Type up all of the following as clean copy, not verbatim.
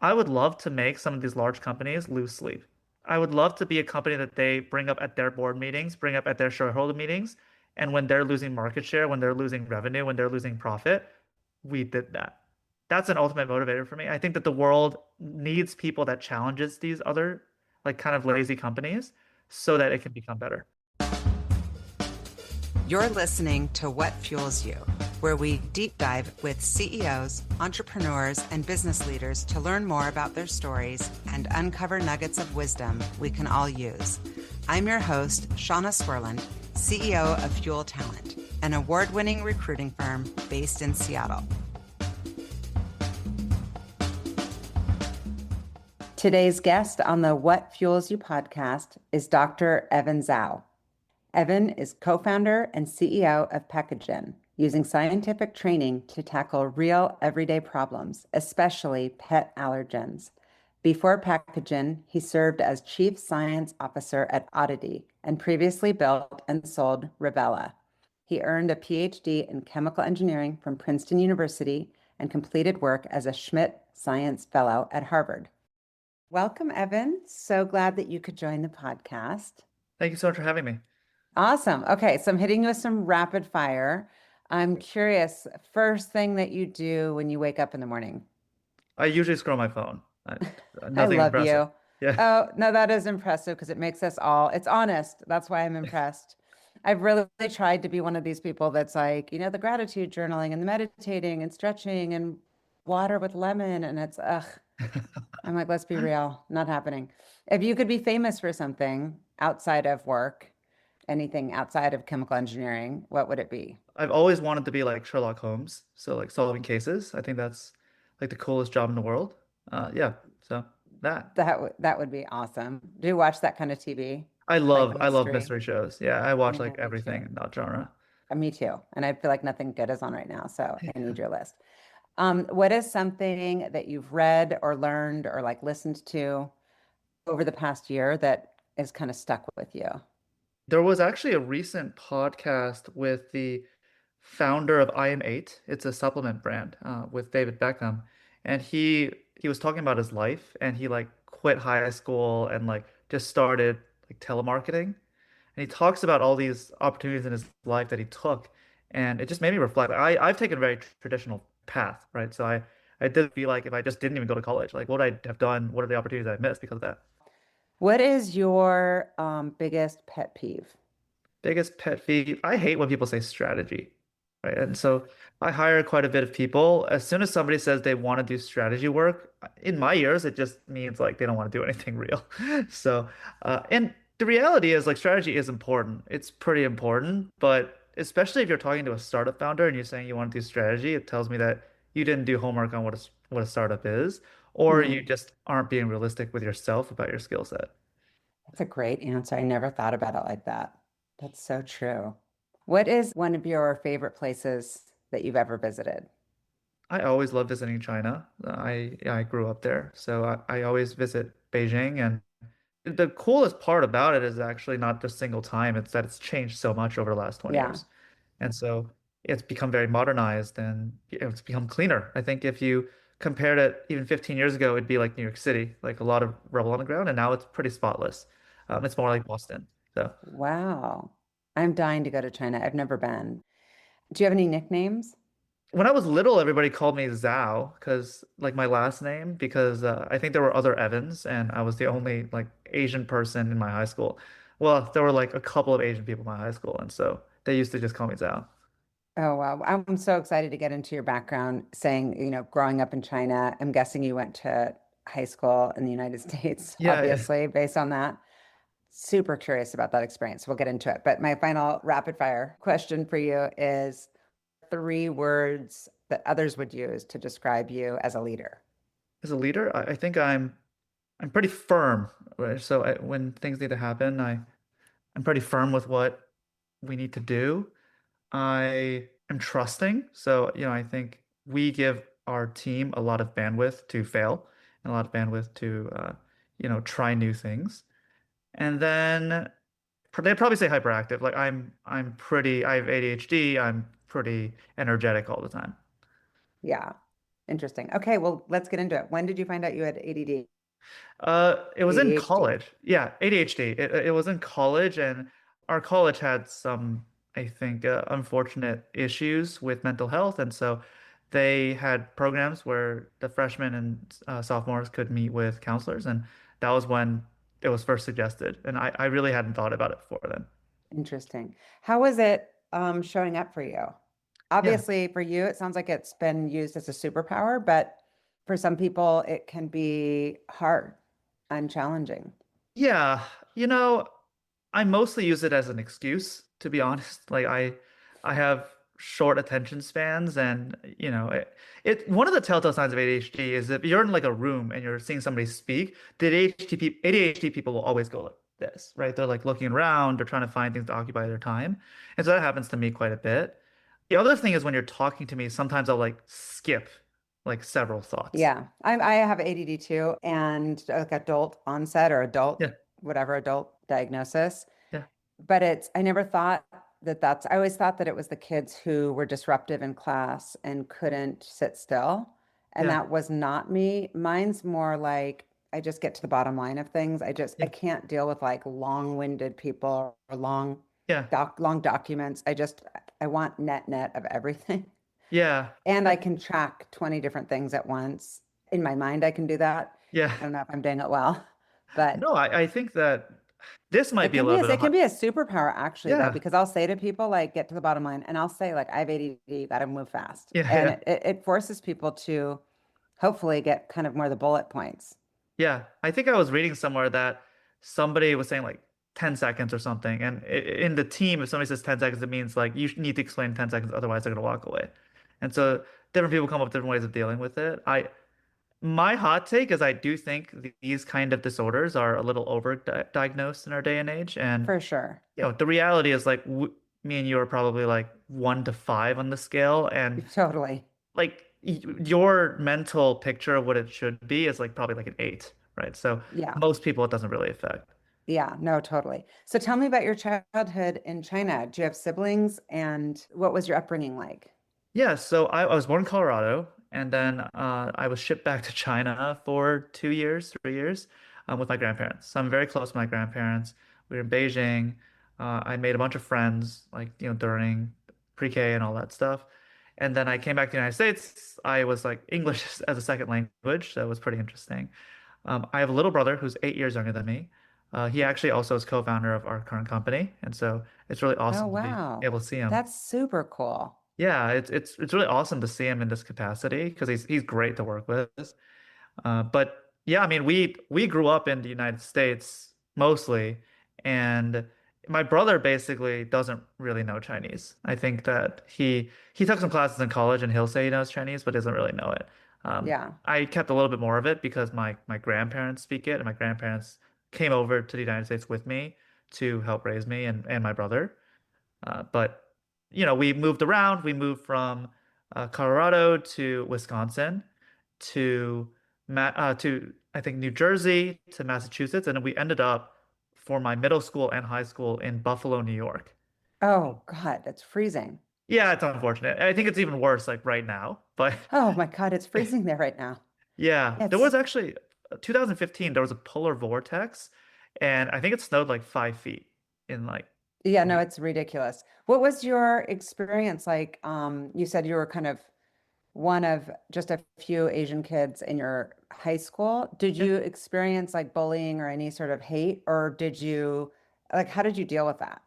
I would love to make some of these large companies lose sleep. I would love to be a company that they bring up at their board meetings, bring up at their shareholder meetings, and when they're losing market share, when they're losing revenue, when they're losing profit, we did that. That's an ultimate motivator for me. I think that the world needs people that challenges these other like kind of lazy companies so that it can become better. You're listening to What Fuels You, where we deep dive with CEOs, entrepreneurs, and business leaders to learn more about their stories and uncover nuggets of wisdom we can all use. I'm your host, Shauna Swerland, CEO of Fuel Talent, an award-winning recruiting firm based in Seattle. Today's guest on the What Fuels You podcast is Dr. Evan Zhao. Evan is co-founder and CEO of Pacagen, using scientific training to tackle real everyday problems, especially pet allergens. Before Pacagen, he served as Chief Science Officer at ODDITY and previously built and sold Revela. He earned a PhD in chemical engineering from Princeton University and completed work as a Schmidt Science Fellow at Harvard. Welcome, Evan. So glad that you could join the podcast. Thank you so much for having me. Awesome. Okay, so I'm hitting you with some rapid fire. I'm curious, first thing that you do when you wake up in the morning? I usually scroll my phone. I Nothing love impressive. you. Yeah. Oh, no, that is impressive because it makes us all, it's honest. That's why I'm impressed. I've really tried to be one of these people that's like, the gratitude journaling and the meditating and stretching and water with lemon. And it's, ugh, I'm like, let's be real, not happening. If you could be famous for something outside of work, anything outside of chemical engineering, what would it be? I've always wanted to be like Sherlock Holmes, so like solving cases. I think that's like the coolest job in the world. Yeah, so that. That would be awesome. Do you watch that kind of TV, I like the love I love mystery? mystery shows. Yeah, I watch Yeah, like me everything too. in that genre. Me too. And I feel like nothing good is on right now, so I Yeah. need your list. What is something that you've read or learned or like listened to over the past year that is kind of stuck with you? There was actually a recent podcast with the founder of IM8. It's a supplement brand with David Beckham, and he was talking about his life, and he like quit high school and like just started like telemarketing, and he talks about all these opportunities in his life that he took, and it just made me reflect. I've taken a very traditional path, right? So I did feel like if I just didn't even go to college, like what would I have done? What are the opportunities I missed because of that? What is your biggest pet peeve? Biggest pet peeve. I hate when people say strategy, right? And so I hire quite a bit of people. As soon as somebody says they want to do strategy work, in my ears, it just means like they don't want to do anything real. So, and the reality is like strategy is important. It's pretty important, but especially if you're talking to a startup founder and you're saying you want to do strategy, it tells me that you didn't do homework on what a startup is, or you Hmm. just aren't being realistic with yourself about your skill set. That's a great answer. I never thought about it like that. That's so true. What is one of your favorite places that you've ever visited? I always love visiting China. I grew up there, so I always visit Beijing. And the coolest part about it is actually not the single time, it's that it's changed so much over the last 20 Yeah. years. And so it's become very modernized and it's become cleaner. I think if you compared it even 15 years ago, it'd be like New York City, like a lot of rubble on the ground, and now it's pretty spotless. It's more like Boston. So Wow. I'm dying to go to China. I've never been. Do you have any nicknames? when I was little, everybody called me Zhao because like my last name because I think there were other Evans and I was the only like Asian person in my high school. Well, there were like a couple of Asian people in my high school, and so they used to just call me Zhao. Oh, wow. I'm so excited to get into your background saying, growing up in China. I'm guessing you went to high school in the United States, Yeah, yeah. obviously, based on that. Super curious about that experience. We'll get into it. But my final rapid fire question for you is three words that others would use to describe you as a leader. As a leader, I think I'm pretty firm. Right? So when things need to happen, I'm pretty firm with what we need to do. I am trusting. So, I think we give our team a lot of bandwidth to fail and a lot of bandwidth to, try new things. And then they'd probably say hyperactive. Like I have ADHD. I'm pretty energetic all the time. Yeah. Interesting. Okay, well, let's get into it. When did you find out you had ADD, It was in ADHD? college. Yeah, ADHD. It was in college, and our college had some, I think, unfortunate issues with mental health, and so they had programs where the freshmen and sophomores could meet with counselors, and that was when it was first suggested, and I really hadn't thought about it before then. Interesting. How was it showing up for you? Yeah. Obviously, for you, it sounds like it's been used as a superpower, but for some people, it can be hard and challenging. Yeah, I mostly use it as an excuse, to be honest. Like I have short attention spans and it one of the telltale signs of ADHD is if you're in like a room and you're seeing somebody speak, the ADHD people will always go like this, right? They're like looking around, they're trying to find things to occupy their time. And so that happens to me quite a bit. The other thing is when you're talking to me, sometimes I'll like skip like several thoughts. Yeah, I have ADD too, and like adult onset or adult, Yeah, whatever adult diagnosis. yeah, But I never thought I always thought that it was the kids who were disruptive in class and couldn't sit still. And yeah, that was not me. Mine's more like I just get to the bottom line of things. I yeah, can't deal with like long-winded people or yeah, long documents. I want net of everything. yeah. And I can track 20 different things at once. In my mind, I can do that. Yeah. I don't know if I'm doing it well, but No, I think that this might be a little bit it of can high. be a superpower actually though, Yeah. because I'll say to people like get to the bottom line and I'll say like I have ADD, gotta move fast. Yeah. And Yeah. it forces people to hopefully get kind of more the bullet points. Yeah. I think I was reading somewhere that somebody was saying like 10 seconds or something. And in the team, if somebody says 10 seconds, it means like you need to explain 10 seconds, otherwise they're going to walk away. And so different people come up with different ways of dealing with it. My hot take is I do think these kind of disorders are a little over diagnosed in our day and age. And For sure. the reality is like w me and you are probably like 1 to 5 on the scale, and Totally. like your mental picture of what it should be is like probably like an 8, right? So Yeah. most people it doesn't really affect. Yeah, no, totally. So tell me about your childhood in China. Do you have siblings and what was your upbringing like? Yeah, so I was born in Colorado, and then I was shipped back to China for 2 years, 3 years, with my grandparents. So I'm very close to my grandparents. We were in Beijing. I made a bunch of friends, like during pre-K and all that stuff. And then I came back to the United States. I was like English as a second language, so it was pretty interesting. I have a little brother who's 8 years younger than me. He actually also is co-founder of our current company, and so it's really Oh, awesome to be wow. able to see him. That's super cool. Yeah, it's really awesome to see him in this capacity because he's great to work with. But yeah, I mean we grew up in the United States mostly, and my brother basically doesn't really know Chinese. I think that he took some classes in college and he'll say he knows Chinese, but doesn't really know it. Yeah. I kept a little bit more of it because my grandparents speak it, and my grandparents came over to the United States with me to help raise me and my brother. But we moved around. We moved from Colorado to Wisconsin to I think New Jersey to Massachusetts, and then we ended up for my middle school and high school in Buffalo, New York. Oh, God, it's freezing. Yeah, it's unfortunate. I think it's even worse like right now. But Oh my God, it's freezing there right now. yeah, there It's was actually 2015. There was a polar vortex, and I think it snowed like 5 feet in like Yeah, a no, week. it's ridiculous. What was your experience like? You said you were kind of one of just a few Asian kids in your high school. Did Yeah. you experience like bullying or any sort of hate, or like, how did you deal with that?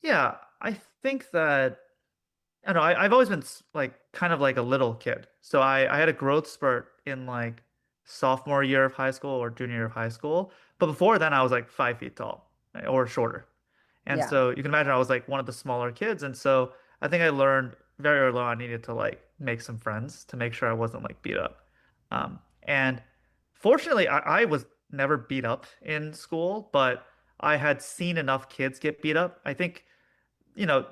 Yeah, I think that I don't know. I've always been like kind of like a little kid. So I had a growth spurt in like sophomore year of high school or junior year of high school. But before then, I was like 5 feet tall or shorter. And Yeah, so you can imagine I was like one of the smaller kids. And so I think I learned very early on I needed to like make some friends to make sure I wasn't like beat up. And fortunately, I was never beat up in school, but I had seen enough kids get beat up. I think you know,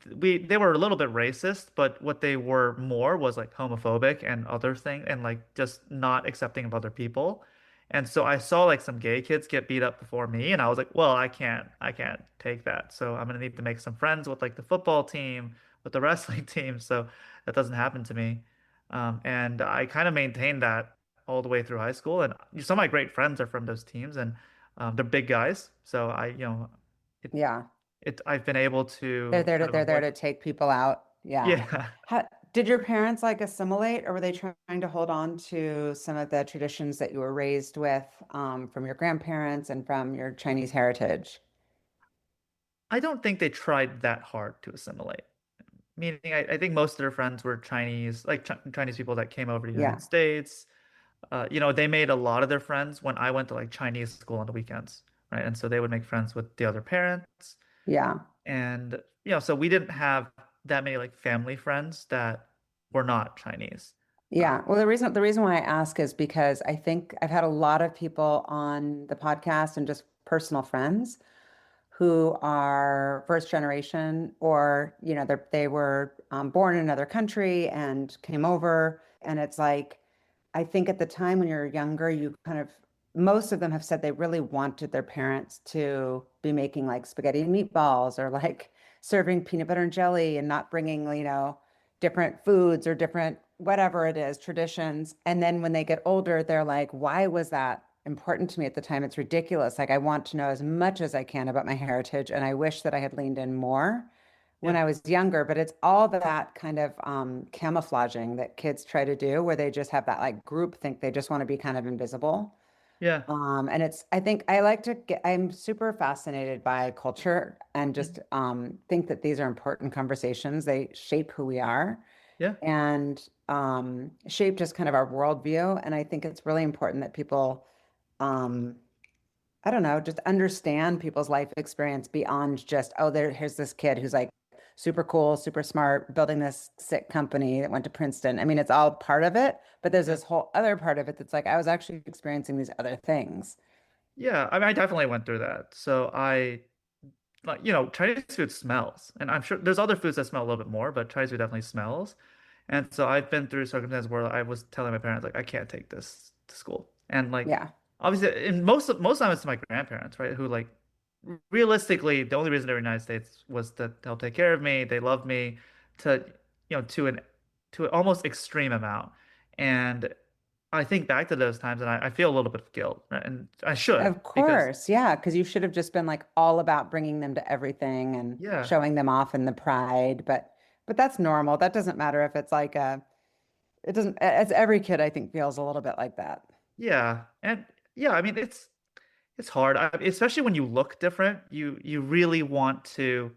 they were a little bit racist, but what they were more was like homophobic and other thing and like just not accepting of other people. And so I saw like some gay kids get beat up before me, and I was like, well, I can't take that. So I'm gonna need to make some friends with like the football team, with the wrestling team, so that doesn't happen to me. And I kind of maintained that all the way through high school. And some of my great friends are from those teams, and they're big guys. So it, Yeah. I've been able to kind of They're there avoid. to take people out. Yeah. Yeah. How, did your parents like assimilate, or were they trying to hold on to some of the traditions that you were raised with from your grandparents and from your Chinese heritage? I don't think they tried that hard to assimilate. Meaning, I think most of their friends were Chinese, like Chinese people that came over to the Yeah. United States. They made a lot of their friends when I went to like Chinese school on the weekends, right? And so they would make friends with the other parents. Yeah. And, so we didn't have that many like family friends that were not Chinese. Uh, Yeah. Well, the reason why I ask is because I think I've had a lot of people on the podcast and just personal friends who are first generation, or they were born in another country and came over, and it's like I think at the time when you're younger, you kind of most of them have said they really wanted their parents to be making like spaghetti and meatballs, or like serving peanut butter and jelly, and not bringing different foods or different whatever it is traditions. And then when they get older, they're like, why was that important to me at the time? It's ridiculous. Like, I want to know as much as I can about my heritage, and I wish that I had leaned in more when yeah, I was younger. But it's all that kind of camouflaging that kids try to do, where they just have that like group think they just want to be kind of invisible. yeah, And I think I like to I'm super fascinated by culture, and mhm, just think that these are important conversations. They shape who we are, yeah, and shape just kind of our worldview. And I think it's really important that people, um, I don't know, just understand people's life experience beyond just, oh, here's this kid who's like super cool, super smart, building this sick company that went to Princeton. I mean, it's all part of it, but there's yeah. this whole other part of it that's like, I was actually experiencing these other things. Yeah, I mean, I definitely went through that. So Chinese food smells, and I'm sure there's other foods that smell a little bit more, but Chinese food definitely smells. And so I've been through circumstances where I was telling my parents like I can't take this to school, and like Yeah. obviously, in most time it's to my grandparents, right? Who like realistically the only reason they were in the United States was to help take care of me. They loved me to to an almost extreme amount, and I think back to those times and I feel a little bit of guilt, right? And I should Of because course. Yeah. Because you should have just been like all about bringing them to everything and yeah. showing them off in the pride. But that's normal. That doesn't matter if it's like it doesn't, as every kid, I think, feels a little bit like that. Yeah. And yeah, I mean it's hard. Especially when you look different, you really want to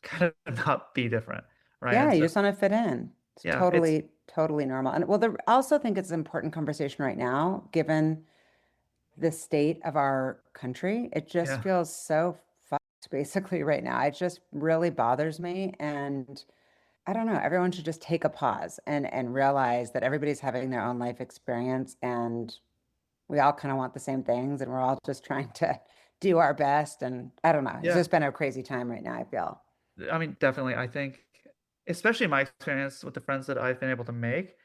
kind of not be different, right? Yeah, And you so just want to fit in. It's yeah, it's totally, totally normal. And well, I also think it's an important conversation right now, given the state of our country. It just yeah. feels so fucked basically right now. It just really bothers me. And I don't know, everyone should just take a pause and realize that everybody's having their own life experience, and we all kind of want the same things, and we're all just trying to do our best. And I don't know. It's Yeah. just been a crazy time right now, I feel. I mean, definitely I think especially in my experience with the friends that I've been able to make,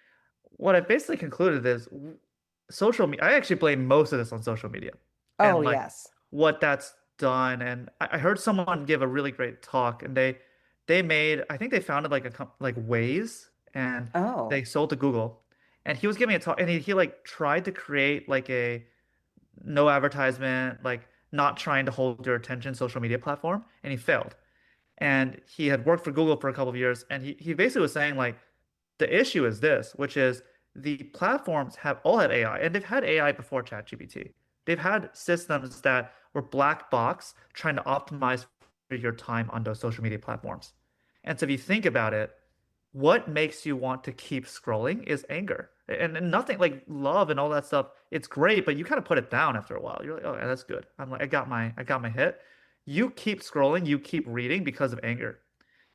what I've basically concluded is social media. I actually blame most of this on social media Oh, and like yes. what that's done. And I heard someone give a really great talk, and they made I think they founded like like Waze, and they Oh, sold to Google. And he was giving a talk, and he like tried to create like a no advertisement, like not trying to hold your attention social media platform, and he failed. And he had worked for Google for a couple of years, and he basically was saying like the issue is this, which is the platforms have all had AI, and they've had AI before ChatGPT. They've had systems that were black box trying to optimize for your time on those social media platforms. And so if you think about it, what makes you want to keep scrolling is anger. And nothing like love and all that stuff, it's great, but you kind of put it down after a while. You're like, oh yeah, that's good. I'm like, I got my hit. You keep scrolling, you keep reading because of anger.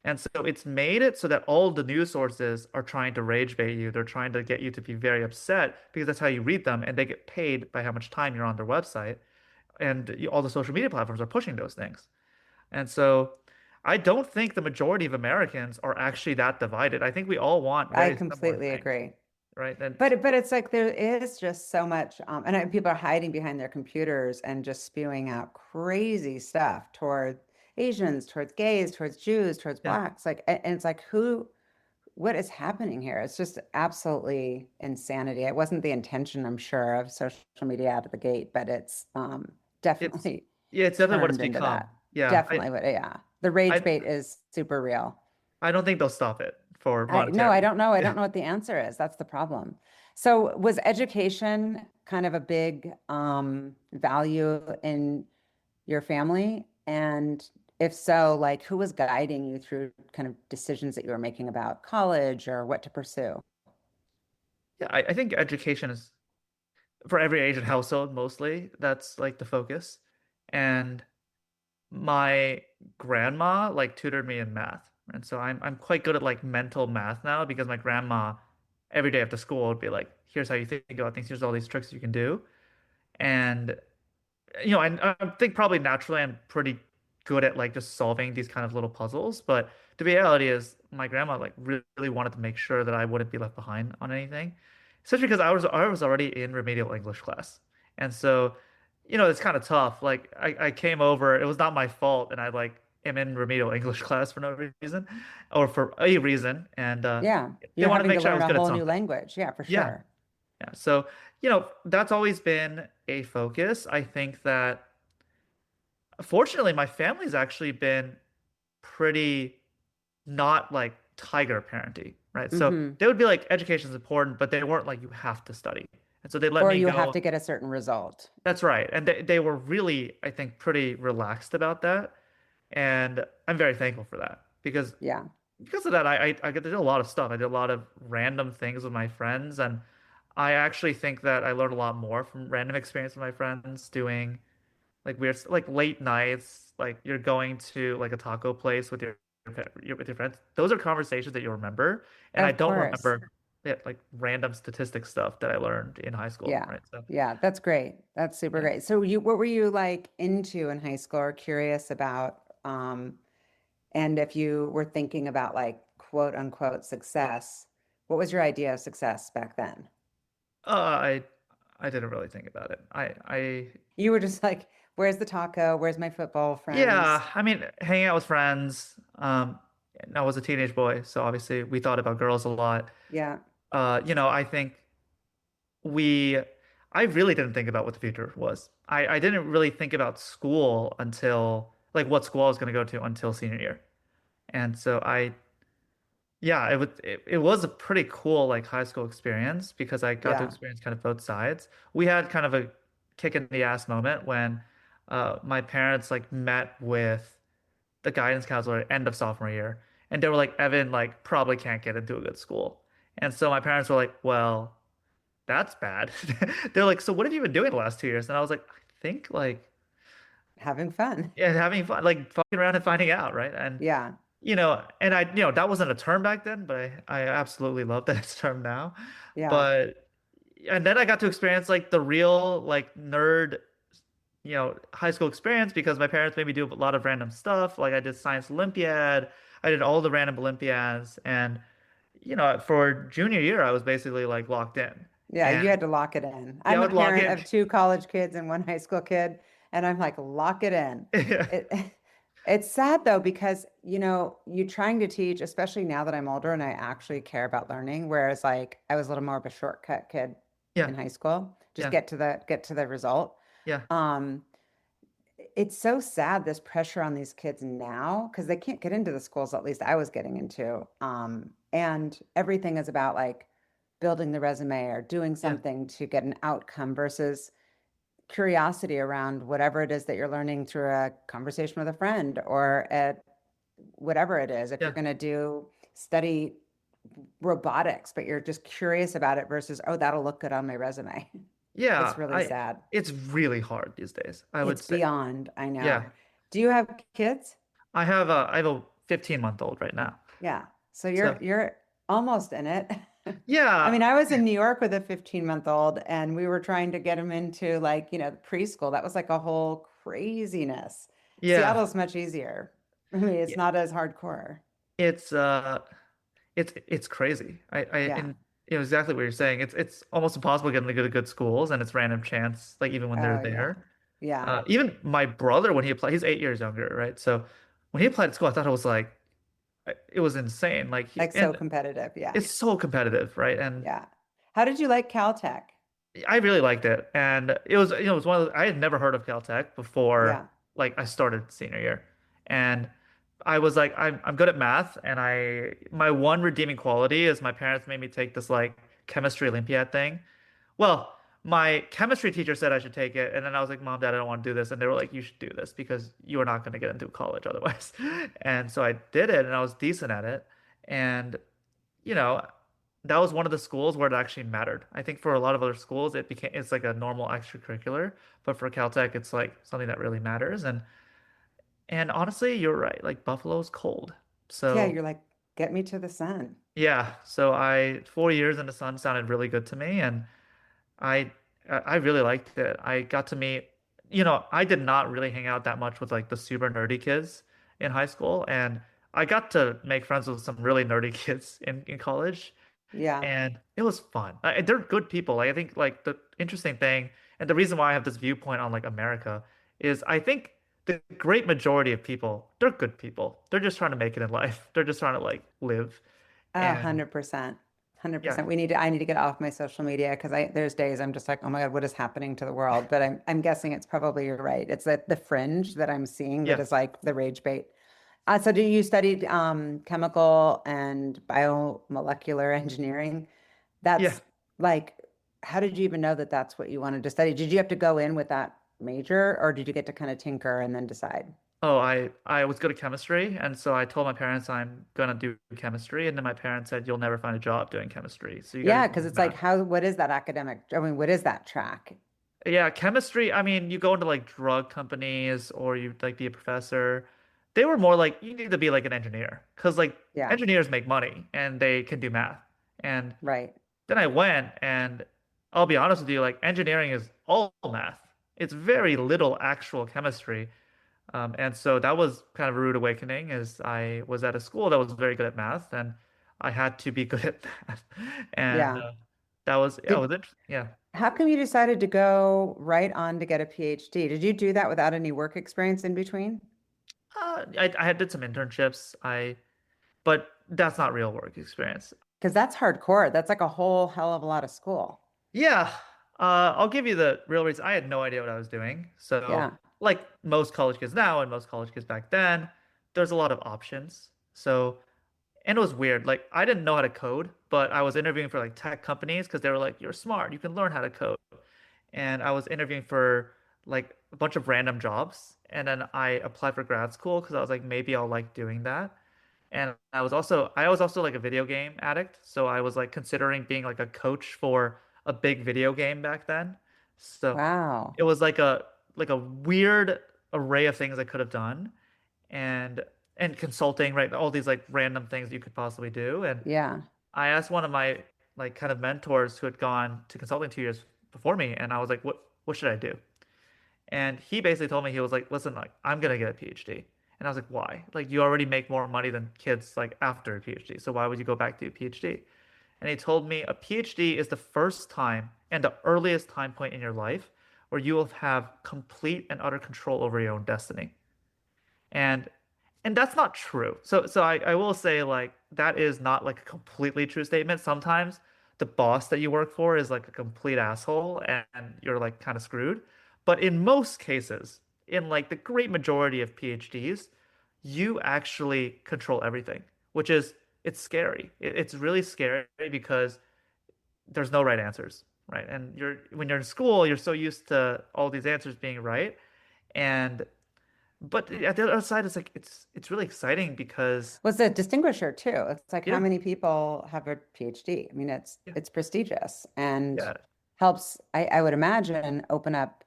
And so it's made it so that all the news sources are trying to rage bait you. They're trying to get you to be very upset because that's how you read them, and they get paid by how much time you're on their website. And all the social media platforms are pushing those things. And so I don't think the majority of Americans are actually that divided. I think we all want I very similar completely things, agree. right? And But it's like there is just so much, people are hiding behind their computers and just spewing out crazy stuff toward Asians, towards gays, towards Jews, towards yeah, blacks. Like, and it's like, who? what is happening here? It's just absolutely insanity. It wasn't the intention, I'm sure, of social media out of the gate, but it's It's definitely yeah, it's definitely what it's turned into become. that. Yeah, Definitely what, yeah. The rage I bait is super real. I don't think they'll stop it for I no, I monetary. don't know. I Yeah. don't know what the answer is. That's the problem. So was education kind of a big value in your family? And if so, like who was guiding you through kind of decisions that you were making about college or what to pursue? Yeah, I think education is for every Asian household mostly. That's like the focus. And my grandma like tutored me in math. And so I'm quite good at like mental math now because my grandma every day after school would be like, here's how you think about things, here's all these tricks you can do. And I think probably naturally I'm pretty good at like just solving these kind of little puzzles. But the reality is, my grandma like really wanted to make sure that I wouldn't be left behind on anything, especially because I was already in remedial English class, and so it's kind of tough. Like I came over, it was not my fault, and I like am in remedial English class for no reason, or for a reason, and Yeah, they you're wanted to having make to sure I learn was a good at whole new something. language. Yeah, for Yeah, sure. yeah. So that's always been a focus. I think that. Fortunately, my family's actually been pretty not like tiger parenting, right? So Hmm. they would be like, education is important, but they weren't like, you have to study. And so they let Or me you have go. to get a certain result. That's right. And they were really, I think, pretty relaxed about that. And I'm very thankful for that Yeah, because of that, I get to do a lot of stuff. I did a lot of random things with my friends. And I actually think that I learned a lot more from random experience with my friends doing like weird, like late nights, like you're going to like a taco place with with your friends. Those are conversations that you remember, and I of don't course. remember like random statistic stuff that I learned in high school, Yeah. right? So Yeah, that's great. That's super yeah. great. So what were you like into in high school or curious about? And if you were thinking about like quote unquote success, what was your idea of success back then? Uh, I I didn't really think about it. You were just like, where's the taco? Where's my football friends? Yeah, I mean, hanging out with friends. I was a teenage boy, so obviously we thought about girls a lot. Yeah. I think we I really didn't think about what the future was. I didn't really think about school until like what school I was going to go to until senior year. And so yeah, it was a pretty cool like high school experience because I got to Yeah. experience kind of both sides. We had kind of a kick in the ass moment when my parents like met with the guidance counselor at end of sophomore year, and they were like, Evan like probably can't get into a good school. And so my parents were like, well, that's bad. They're like, so what have you been doing the last 2 years? And I was like, I think like, Having fun. yeah, having fun, like fucking around and finding out, right? And Yeah. and that wasn't a term back then, but I absolutely love that it's a term now. Yeah. But and then I got to experience like the real like nerd, high school experience because my parents made me do a lot of random stuff. Like I did science Olympiad, I did all the random Olympiads, and for junior year, I was basically like locked in. Yeah, And you had to lock it in. yeah, I I'm a would log parent in. of two college kids and one high school kid, and I'm like, lock it in. Yeah. It it's sad though because you're trying to teach, especially now that I'm older and I actually care about learning, whereas like I was a little more of a shortcut kid Yeah. in high school. Just Yeah. get to the result. Yeah. Um, it's so sad this pressure on these kids now because they can't get into the schools at least I was getting into. And everything is about like building the resume or doing Yeah. something to get an outcome versus curiosity around whatever it is that you're learning through a conversation with a friend or at whatever it is. If you're Yeah. going to do study robotics, but you're just curious about it versus, oh, that'll look good on my resume. It's Yeah. really sad. It's really hard these days, I would It's say. beyond, I know. Yeah. Do you have kids? I have a 15-month-old right now. Yeah. So you're So you're almost in it. I yeah. mean, I was in New York with a 15-month-old and we were trying to get him into like, preschool. That was like a whole craziness. Yeah. Seattle's much easier. I mean, it's Yeah. not as hardcore. It's it's crazy. Yeah. And exactly what you're saying. It's almost impossible getting to go to good schools, and it's random chance, like even when they're Oh yeah. there. Yeah. Even my brother, when he applied, he's 8 years younger, right? So when he applied to school, I thought it was like it was insane. Like so And competitive. Yeah. it's so competitive, right? And Yeah. How did you like Caltech? I really liked it. And it was one of the, I had never heard of Caltech before Yeah. like I started senior year. And I was like, I'm good at math, and my one redeeming quality is my parents made me take this like chemistry Olympiad thing. Well, my chemistry teacher said I should take it, and then I was like, Mom, Dad, I don't want to do this. And they were like, you should do this because you are not going to get into college otherwise. And so I did it, and I was decent at it. And you know, that was one of the schools where it actually mattered. I think for a lot of other schools, it's like a normal extracurricular, but for Caltech, it's like something that really matters. And honestly, you're right. Like Buffalo's cold, Yeah, so you're like, get me to the sun. yeah. So I 4 years in the sun sounded really good to me, and I I really liked it. I got to meet, I did not really hang out that much with like the super nerdy kids in high school, and I got to make friends with some really nerdy kids in college. Yeah. And it was fun. They're good people. Like, I think like the interesting thing and the reason why I have this viewpoint on like America is I think the great majority of people, they're good people. They're just trying to make it in life. They're just trying to like live. A And 100%. yeah, 100%. I need to get off my social media because there's days I'm just like, oh my God, what is happening to the world? But I'm guessing it's probably you're right. It's that the fringe that I'm seeing that yeah, is like the rage bait. So do you studied chemical and biomolecular engineering? yeah. That's like, how did you even know that that's what you wanted to study? Did you have to go in with that major, or did you get to kind of tinker and then decide? Oh, I was good at chemistry, and so I told my parents I'm gonna do chemistry, and then my parents said you'll never find a job doing chemistry, so you got to Yeah, do because it's like, math. what is that academic? I mean, what is that track? Yeah, chemistry, I mean, you go into like drug companies or you like be a professor. They were more like you need to be like an engineer because like Yeah, engineers make money and they can do math. And right. then I went and I'll be honest with you, like engineering is all math. It's very little actual chemistry. And so that was kind of a rude awakening as I was at a school that was very good at math and I had to be good at math. And Yeah. that was, yeah, it was Did interesting. Yeah. How come you decided to go right on to get a PhD? Did you do that without any work experience in between? I had did some internships. But that's not real work experience. Because that's hardcore. That's like a whole hell of a lot of school. Yeah, I'll give you the real reason. I had no idea what I was doing. So, Yeah. like most college kids now and most college kids back then, there's a lot of options. So, and it was weird. Like, I didn't know how to code, but I was interviewing for like tech companies because they were like, "You're smart. You can learn how to code." And I was interviewing for like a bunch of random jobs. And then I applied for grad school because I was like, maybe I'll like doing that. And I was also like a video game addict, so I was like considering being like a coach for a big video game back then. So Wow. it was like a weird array of things I could have done and and consulting, right? All these like random things you could possibly do. And Yeah. I asked one of my like kind of mentors who had gone to consulting 2 years before me, and I was like, what should I do? And he basically told me, he was like, listen, like I'm gonna get a PhD. And I was like, why? Like you already make more money than kids like after a PhD. So why would you go back to a PhD? And he told me a PhD is the first time and the earliest time point in your life where you will have complete and utter control over your own destiny. And and that's not true. So I will say like that is not like a completely true statement. Sometimes the boss that you work for is like a complete asshole and you're like kind of screwed. But in most cases, in like the great majority of PhDs, you actually control everything, which is it's scary. It's really scary because there's no right answers, right? And you're when you're in school, you're so used to all these answers being right. And but at the other side, it's like it's really exciting because Was a distinguisher too. It's like how yeah, many people have a PhD? I mean, yeah, it's prestigious and yeah, helps, I would imagine, open up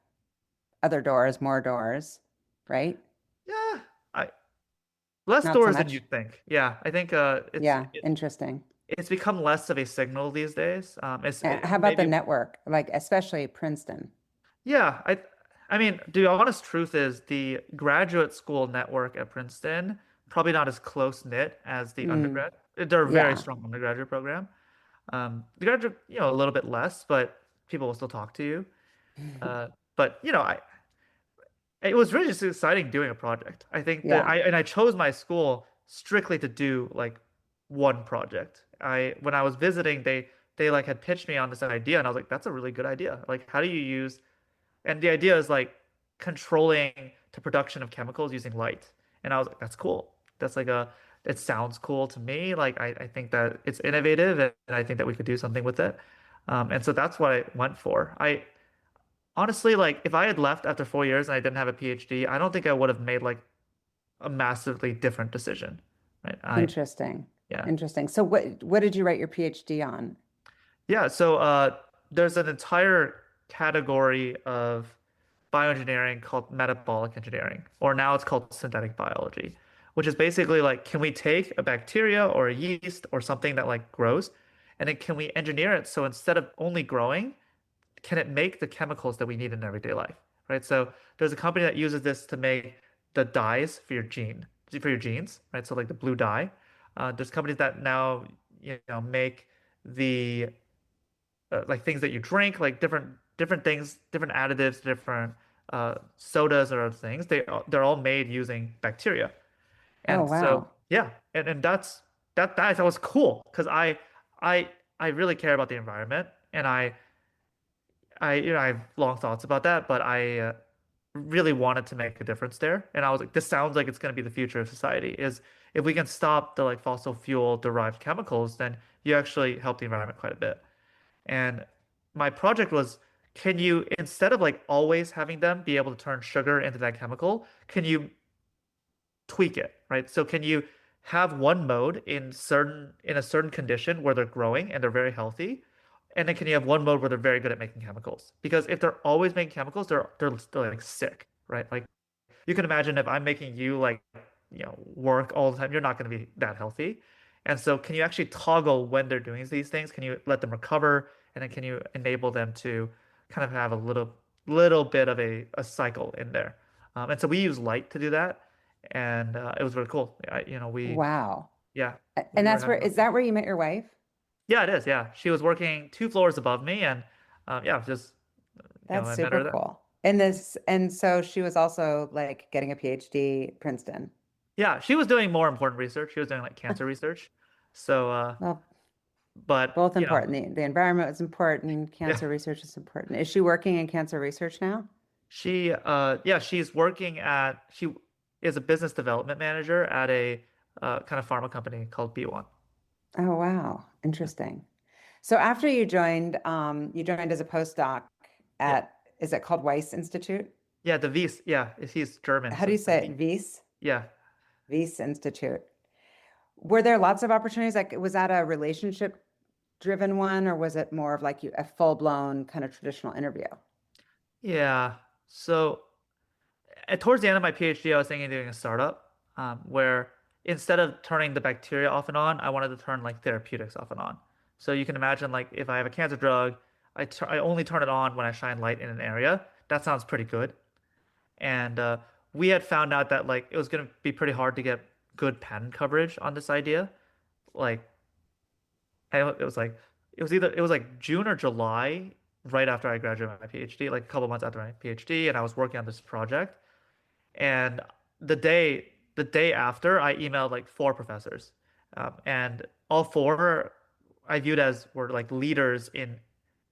other doors, more doors, right? yeah. I less Not so doors than much. you'd think. Yeah, I think Yeah, interesting. it's become less of a signal these days. How about the Maybe network? Like especially Princeton. yeah. I mean, the honest truth is the graduate school network at Princeton probably not as close knit as the Mm, undergrad. They're a very yeah. strong undergraduate program. The graduate, a little bit less, but people will still talk to you. But it was really just exciting doing a project. I think that Yeah. I chose my school strictly to do like one project. When I was visiting, they like had pitched me on this idea, and I was like, that's a really good idea. Like, how do you use and the idea is like controlling the production of chemicals using light. And I was like, that's cool. That's like it sounds cool to me. Like I think that it's innovative and I think that we could do something with it. And so that's what I went for. I honestly, like if I had left after 4 years and I didn't have a PhD, I don't think I would have made like a massively different decision. Right. Interesting. Yeah. Interesting. So what did you write your PhD on? Yeah. So there's an entire category of bioengineering called metabolic engineering, or now it's called synthetic biology, which is basically like, can we take a bacteria or a yeast or something that like grows, and then can we engineer it so instead of only growing, can it make the chemicals that we need in everyday life, right? So there's a company that uses this to make the dyes for your genes, right? So like the blue dye. There's companies that now, make the like things that you drink, like different things, different additives, different sodas or other things. They're all made using bacteria. Oh, And so wow. yeah, and that was cool because I really care about the environment, and I have long thoughts about that, but I really wanted to make a difference there. And I was like, this sounds like it's going to be the future of society. Is if we can stop the like fossil fuel derived chemicals, then you actually help the environment quite a bit. And my project was, can you, instead of like always having them be able to turn sugar into that chemical, can you tweak it, right? So can you have one mode in a certain condition where they're growing and they're very healthy, and then can you have one mode where they're very good at making chemicals? Because if they're always making chemicals, they're still like sick, right? Like you can imagine if I'm making you like, work all the time, you're not going to be that healthy. And so can you actually toggle when they're doing these things? Can you let them recover? And then can you enable them to kind of have a little bit of a cycle in there? And so we use light to do that. And it was really cool. Wow. Yeah, And we were having is that where you met your wife? yeah, it is. Yeah. She was working 2 floors above me. And yeah, just, That's I met super her there. cool. And so she was also like getting a PhD at Princeton. Yeah, she was doing more important research. She was doing like cancer research. So, Well, but both important. The environment is important. yeah, Cancer research is important. Is she working in cancer research now? yeah, she is a business development manager at a kind of pharma company called B1. Oh, wow. Interesting. So after you joined as a postdoc Yeah, is it called Weiss Institute? yeah, the Wies, yeah, he's German, How so do you it's the say V. it? Weiss? Yeah, Weiss Institute. Were there lots of opportunities? Like, was that a relationship driven one, or was it more of like a full-blown kind of traditional interview? yeah. So towards the end of my PhD, I was thinking of doing a startup where instead of turning the bacteria off and on, I wanted to turn like therapeutics off and on. So you can imagine like if I have a cancer drug, I only turn it on when I shine light in an area. That sounds pretty good. And we had found out that like it was going to be pretty hard to get good patent coverage on this idea. Like it was like it was like June or July right after I graduated my PhD, like a couple months after my PhD, and I was working on this project. And the day after, I emailed like 4 professors, and all 4 I viewed as were like leaders in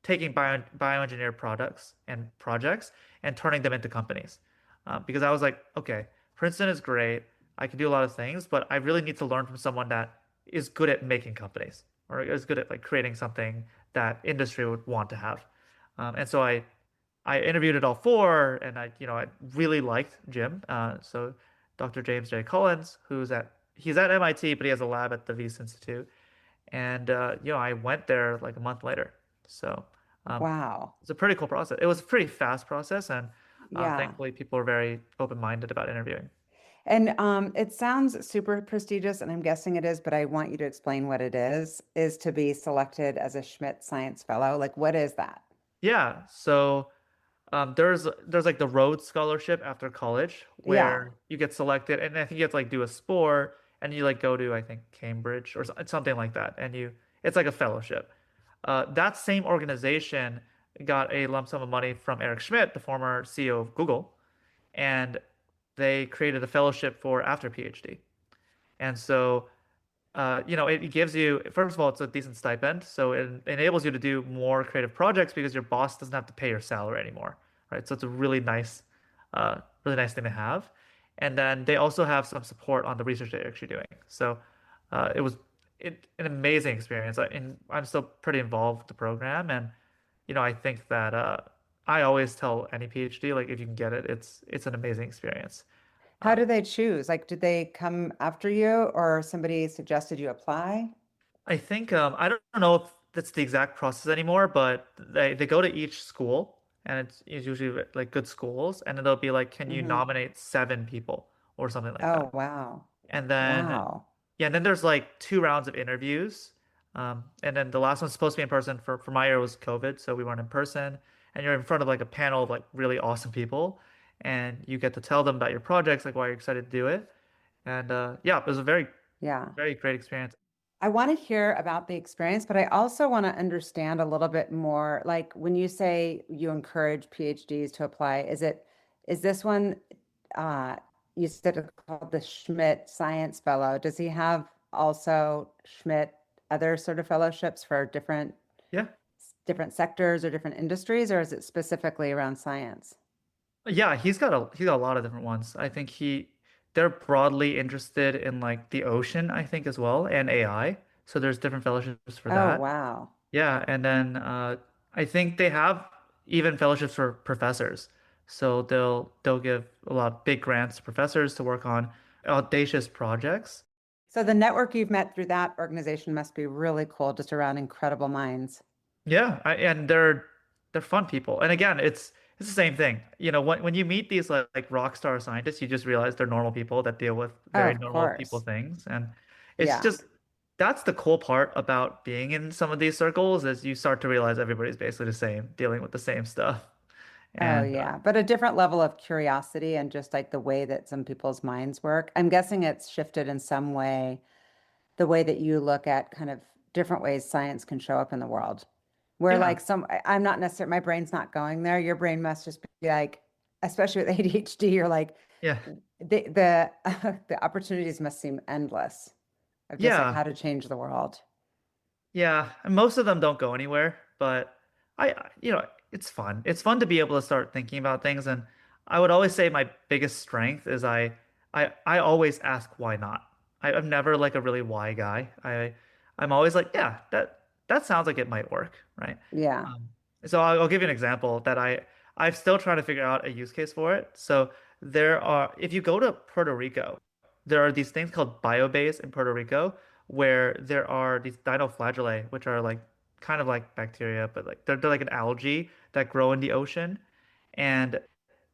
taking bioengineered products and projects and turning them into companies. Because I was like, okay, Princeton is great. I can do a lot of things, but I really need to learn from someone that is good at making companies or is good at like creating something that industry would want to have. And so I interviewed at all 4, and I really liked Jim. So Dr. James J. Collins, he's at MIT, but he has a lab at the Wyss Institute. And I went there like a month later. So um, Wow. it's a pretty cool process. It was a pretty fast process, and Yeah. thankfully people were very open-minded about interviewing. And it sounds super prestigious, and I'm guessing it is, but I want you to explain what it is to be selected as a Schmidt Science Fellow. Like, what is that? Yeah. So there's like the Rhodes Scholarship after college Yeah. where you get selected, and I think you have to like do a sport, and you like go to I think Cambridge or something like that, and it's like a fellowship. That same organization got a lump sum of money from Eric Schmidt, the former CEO of Google, and they created a fellowship for after PhD. And so it gives you, first of all, it's a decent stipend. So it enables you to do more creative projects because your boss doesn't have to pay your salary anymore, right? So it's a really nice thing to have. And then they also have some support on the research that you're actually doing. So it was an amazing experience. And I'm still pretty involved with the program. And, I think that I always tell any PhD, like if you can get it, it's an amazing experience. How Uh, do they choose? Like, did they come after you or somebody suggested you apply? I think I don't know if that's the exact process anymore, but they go to each school and it's usually like good schools and it'll be like, can you Hmm. nominate 7 people or something like that? Oh, wow. And then Wow. yeah, and then there's like 2 rounds of interviews. And then the last one's supposed to be in person. For my year was COVID, so we weren't in person. And you're in front of like a panel of like really awesome people, and you get to tell them about your projects, like why you're excited to do it. And yeah, it was a very, Yeah. very great experience. I want to hear about the experience, but I also want to understand a little bit more. Like when you say you encourage PhDs to apply, is this one, uh, you said it's called the Schmidt Science Fellow. Does he have also Schmidt other sort of fellowships for Yeah. different sectors or different industries, or is it specifically around science? Yeah, he's got a lot of different ones. I think they're broadly interested in like the ocean, I think as well, and AI. So there's different fellowships for Oh, that. wow. Yeah, and then I think they have even fellowships for professors. So they'll give a lot of big grants to professors to work on audacious projects. So the network you've met through that organization must be really cool, just around incredible minds. Yeah, and they're fun people. And again, it's the same thing. When you meet these like rock star scientists, you just realize they're normal people that deal with Oh, very of normal people course. things. And it's Yeah. just that's the cool part about being in some of these circles is you start to realize everybody's basically the same, dealing with the same stuff. Oh, And yeah. But a different level of curiosity and just like the way that some people's minds work. I'm guessing it's shifted in some way, the way that you look at kind of different ways science can show up in the world. Where yeah, like I'm not necessarily, my brain's not going there. Your brain must just be like, especially with ADHD, you're like, yeah, the the opportunities must seem endless of just like yeah. how to change the world. Yeah, and most of them don't go anywhere, but it's fun. It's fun to be able to start thinking about things, and I would always say my biggest strength is I always ask why not. I'm never like a really why guy. I'm always like, yeah, that sounds like it might work, right? Yeah. Um, so I'll give you an example that I'm still trying to figure out a use case for it. So if you go to Puerto Rico, there are these things called biobays in Puerto Rico where there are these dinoflagellae, which are like kind of like bacteria, but like they're like an algae that grow in the ocean, and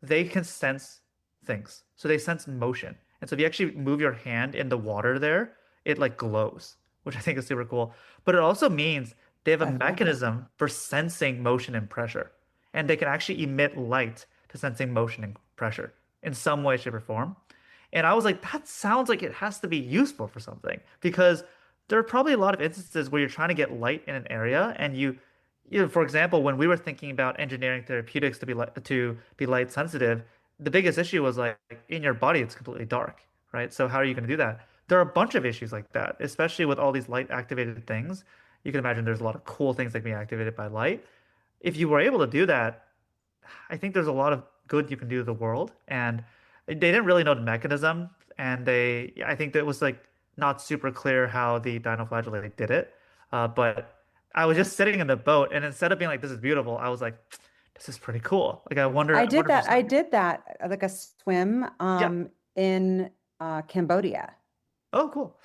they can sense things. So they sense motion. And so if you actually move your hand in the water there, it like glows, which I think is super cool. But it also means they have a I love it. mechanism for sensing motion and pressure. And they can actually emit light to sensing motion and pressure in some way, shape, or form. And I was like, that sounds like it has to be useful for something because there are probably a lot of instances where you're trying to get light in an area and for example, when we were thinking about engineering therapeutics to be light sensitive, the biggest issue was like in your body, it's completely dark, right? So how are you going to do that? There are a bunch of issues like that, especially with all these light activated things. You can imagine there's a lot of cool things that can be activated by light. If you were able to do that, I think there's a lot of good you can do to the world. And they didn't really know the mechanism. And I think that it was like not super clear how the dinoflagellate did it. But I was just sitting in the boat, and instead of being like, this is beautiful, I was like, this is pretty cool. Like, I wonder for I some, did that like a swim yeah. in Cambodia Oh, cool.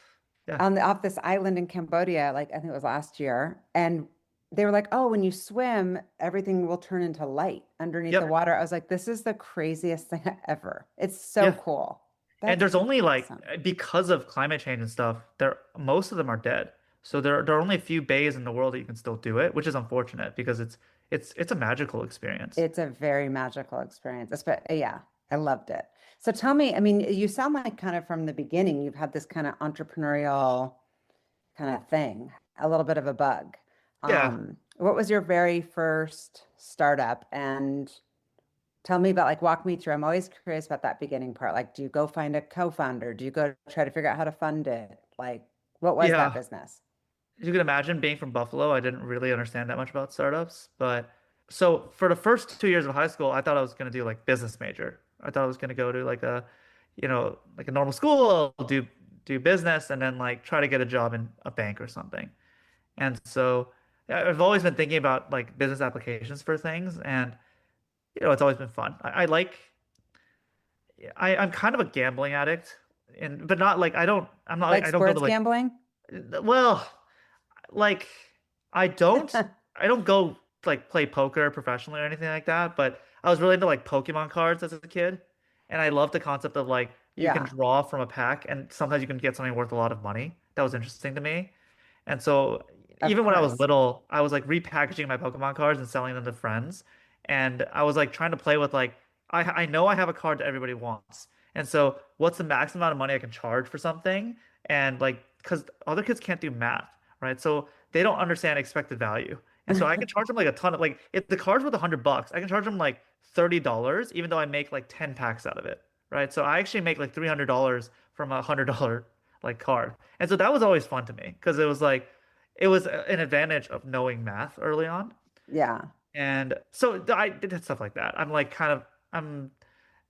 Yeah. on off this island in Cambodia, like I think it was last year. And they were like, "Oh, when you swim, everything will turn into light underneath the Yep. water." I was like, "This is the craziest thing ever. It's so Yeah. cool." And That's there's only like awesome. because of climate change and stuff, most of them are dead. So there are only a few bays in the world that you can still do it, which is unfortunate because it's a magical experience. It's a very magical experience. Yeah, I loved it. So tell me, I mean, you sound like kind of from the beginning, you've had this kind of entrepreneurial kind of thing, a little bit of a bug. Yeah. What was your very first startup? And Tell me about like walk me through. I'm always curious about that beginning part. Like, do you go find a co-founder? Do you go try to figure out how to fund it? Like, what was that Yeah. business? As you can imagine, being from Buffalo, I didn't really understand that much about startups. But so for the first 2 years of high school, I thought I was going to do like business major. I thought I was going to go to like like a normal school, do business, and then like try to get a job in a bank or something. And so yeah, I've always been thinking about like business applications for things, and it's always been fun. I'm kind of a gambling addict, and but not like Like I don't go to sports like gambling? well. Like I don't I don't go like play poker professionally or anything like that, but I was really into like Pokemon cards as a kid. And I love the concept of like you can Yeah, draw from a pack and sometimes you can get something worth a lot of money. That was interesting to me. And so of even when I was course. little, I was like repackaging my Pokemon cards and selling them to friends. And I was like trying to play with like I know I have a card that everybody wants. And so what's the maximum amount of money I can charge for something? And like because other kids can't do math, right? So they don't understand expected value. And so I can charge them like a ton of like if the card's worth $100, I can charge them like $30, even though I make like 10 packs out of it, right? So I actually make like $300 from $100 like card. And so that was always fun to me because it was an advantage of knowing math early on. Yeah, And so I did stuff like that. I'm like kind of I'm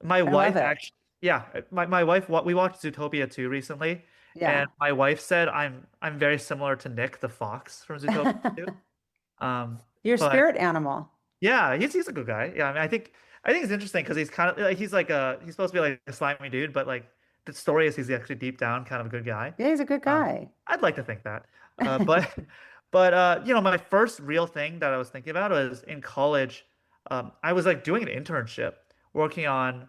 my I love wife it. actually yeah, my wife we watched Zootopia 2 recently and Yeah. my wife said I'm very similar to Nick the fox from Zootopia 2. Um Your but spirit animal. yeah, he's a good guy. Yeah, I mean I think it's interesting because he's kind of like he's supposed to be like a slimy dude, but like the story is he's actually deep down kind of a good guy. Yeah, he's a good guy. I'd like to think that. But my first real thing that I was thinking about was in college. I was like doing an internship working on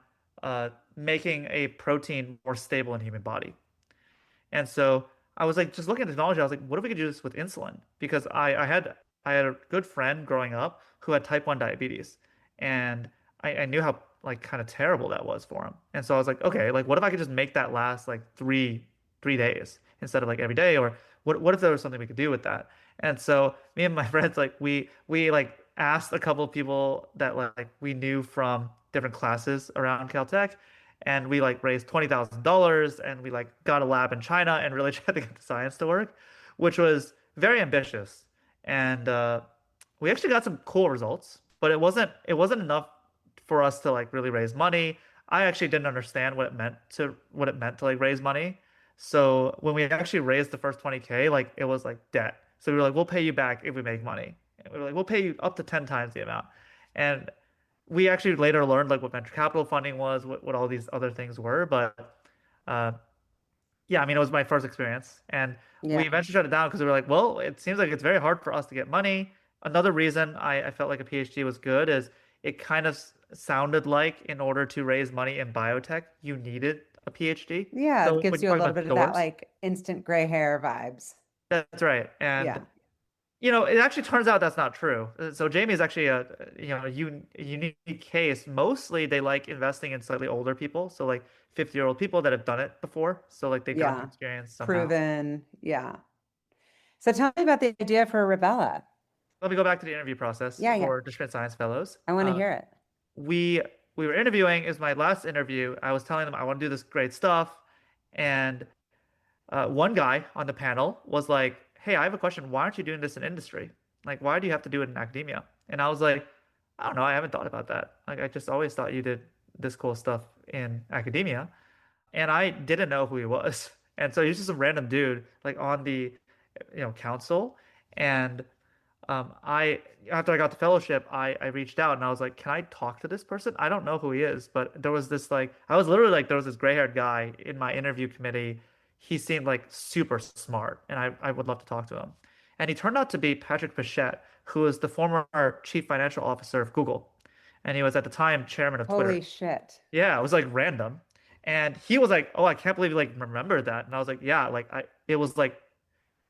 making a protein more stable in human body. And so I was like just looking at technology. I was like, what if we could do this with insulin? Because I had a good friend growing up who had type 1 diabetes, and I knew how like kind of terrible that was for him. And so I was like, okay, like what if I could just make that last like three days instead of like every day? Or what if there was something we could do with that? And so me and my friends like we like asked a couple of people that like we knew from different classes around Caltech and we like raised $20,000 and we like got a lab in China and really tried to get the science to work, which was very ambitious. And we actually got some cool results, but it wasn't enough for us to like really raise money. I actually didn't understand what it meant to like raise money. So when we actually raised the first 20K, like it was like debt. So we were like, we'll pay you back if we make money. And we were like, we'll pay you up to 10 times the amount. And we actually later learned like what venture capital funding was, what all these other things were. But uh, yeah, I mean, it was my first experience. And we Yeah. eventually shut it down because we were like, well, it seems like it's very hard for us to get money. Another reason I felt like a PhD was good is it kind of sounded like in order to raise money in biotech, you needed a PhD. Yeah, it So when gives you you a talk little about bit of that doors, like instant gray hair vibes. that's right. And Yeah. it actually turns out that's not true. So Jamie is actually a unique case. Mostly they like investing in slightly older people, so like 50-year-old people that have done it before. So like they got the Yeah. experience somehow. Proven. Yeah. So tell me about the idea for Revela. Let me go back to the interview process Yeah, yeah. for the Schmidt Science Fellows. I want to hear it. We we were interviewing. It was my last interview. I was telling them I want to do this great stuff, and one guy on the panel was like, "Hey, I have a question. Why aren't you doing this in industry? Like, why do you have to do it in academia?" And I was like, "I don't know. I haven't thought about that. Like, I just always thought you did this cool stuff in academia." And I didn't know who he was. And so he's just some random dude like on the council. And I after I got the fellowship, I reached out and I was like, "Can I talk to this person? I don't know who he is." But there was this like I was literally like there was this gray-haired guy in my interview committee. He seemed like super smart, and I would love to talk to him. And he turned out to be Patrick Pichette, who was the former chief financial officer of Google, and he was at the time chairman of Twitter. Holy shit. Yeah, it was like random. And he was like, "Oh, I can't believe you like remember that." And I was like, "Yeah, like it was like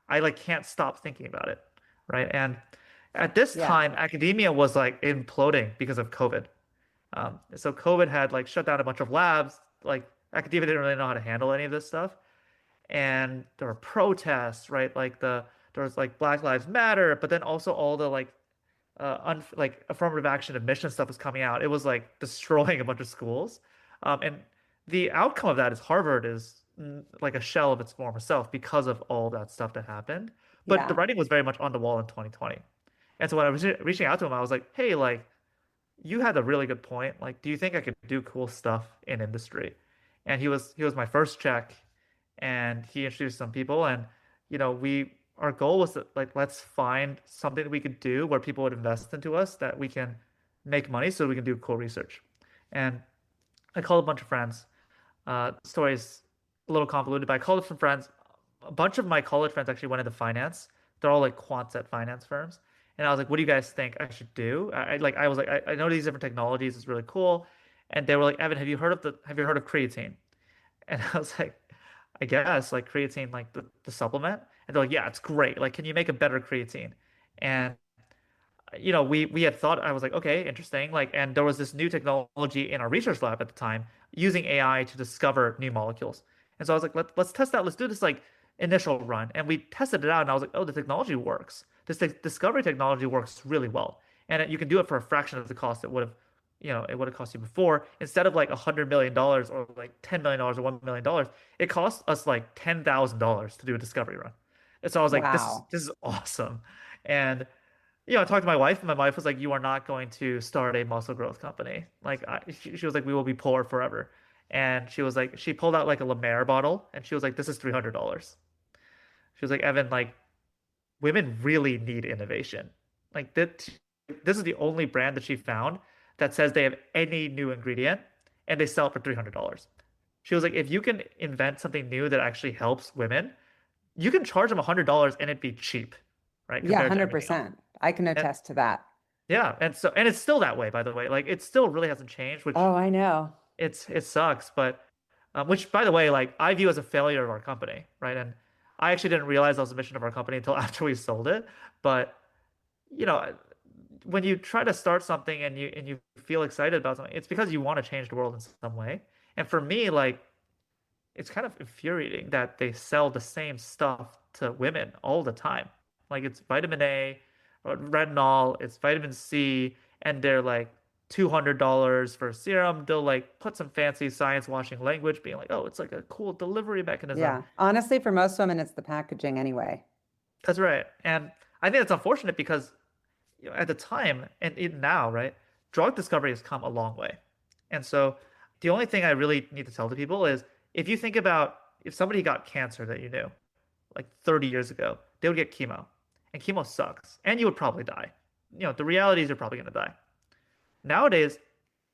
I like can't stop thinking about it." Right? And at this Yeah. time, academia was like imploding because of COVID. So COVID had like shut down a bunch of labs. Like academia didn't really know how to handle any of this stuff. And there were protests, right? There was like Black Lives Matter, but then also all the like like affirmative action admission stuff was coming out, it was like destroying a bunch of schools. And the outcome of that is Harvard is like a shell of its former self because of all that stuff that happened. But the Yeah. writing was very much on the wall in 2020. And so when I was reaching out to him, I was like, hey, like, you had a really good point. Like, do you think I could do cool stuff in industry? And he was my first check, and he introduced some people, and we our goal was that like let's find something that we could do where people would invest into us that we can make money so we can do cool research. And I called a bunch of friends. Story's a little convoluted, but I called up some friends. A bunch of my college friends actually went into finance. They're all like quants at finance firms. And I was like, what do you guys think I should do? I was like, I know these different technologies. It's really cool. And they were like, Evan, have you heard of creatine? And I was like, I guess like creatine, like the supplement. And they're like, yeah, it's great. Like, can you make a better creatine? And we had thought, I was like, okay, interesting. Like, and there was this new technology in our research lab at the time using AI to discover new molecules. And so I was like, let's test that. Let's do this like initial run. And we tested it out, and I was like, oh, the technology works. This discovery technology works really well, and you can do it for a fraction of the cost it would have cost you before. Instead of like $100 million or like $10 million or $1 million, it cost us like $10,000 to do a discovery run. And so I was like, this is Wow. this is awesome. And I talked to my wife, and my wife was like, "You are not going to start a muscle growth company." Like, she was like, "We will be poor forever." And she was like, she pulled out like a La Mer bottle, and she was like, "This is $300." She was like, "Evan, like, women really need innovation. Like that, this is the only brand that she found that says they have any new ingredient, and they sell it for $300." She was like, "If you can invent something new that actually helps women, you can charge them $100 and it'd be cheap, right? Yeah, Compared to everything else." 100%. I can And attest to that. yeah, and it's still that way, by the way. Like, it still really hasn't changed, which Oh, I know. it sucks. But which, by the way, like, I view as a failure of our company, right? And I actually didn't realize that was the mission of our company until after we sold it. But you know, when you try to start something and you feel excited about something, it's because you want to change the world in some way. And for me, like, it's kind of infuriating that they sell the same stuff to women all the time. Like, it's vitamin A or retinol, it's vitamin C, and they're like $200 for a serum. They'll like put some fancy science washing language, being like, oh, it's like a cool delivery mechanism. Yeah. Honestly, for most women, it's the packaging anyway. That's right. And I think it's unfortunate because at the time and even now, right, drug discovery has come a long way. And so the only thing I really need to tell the people is, if you think about if somebody got cancer that you knew like 30 years ago, they would get chemo. And chemo sucks. And you would probably die. The reality is you're probably going to die. Nowadays,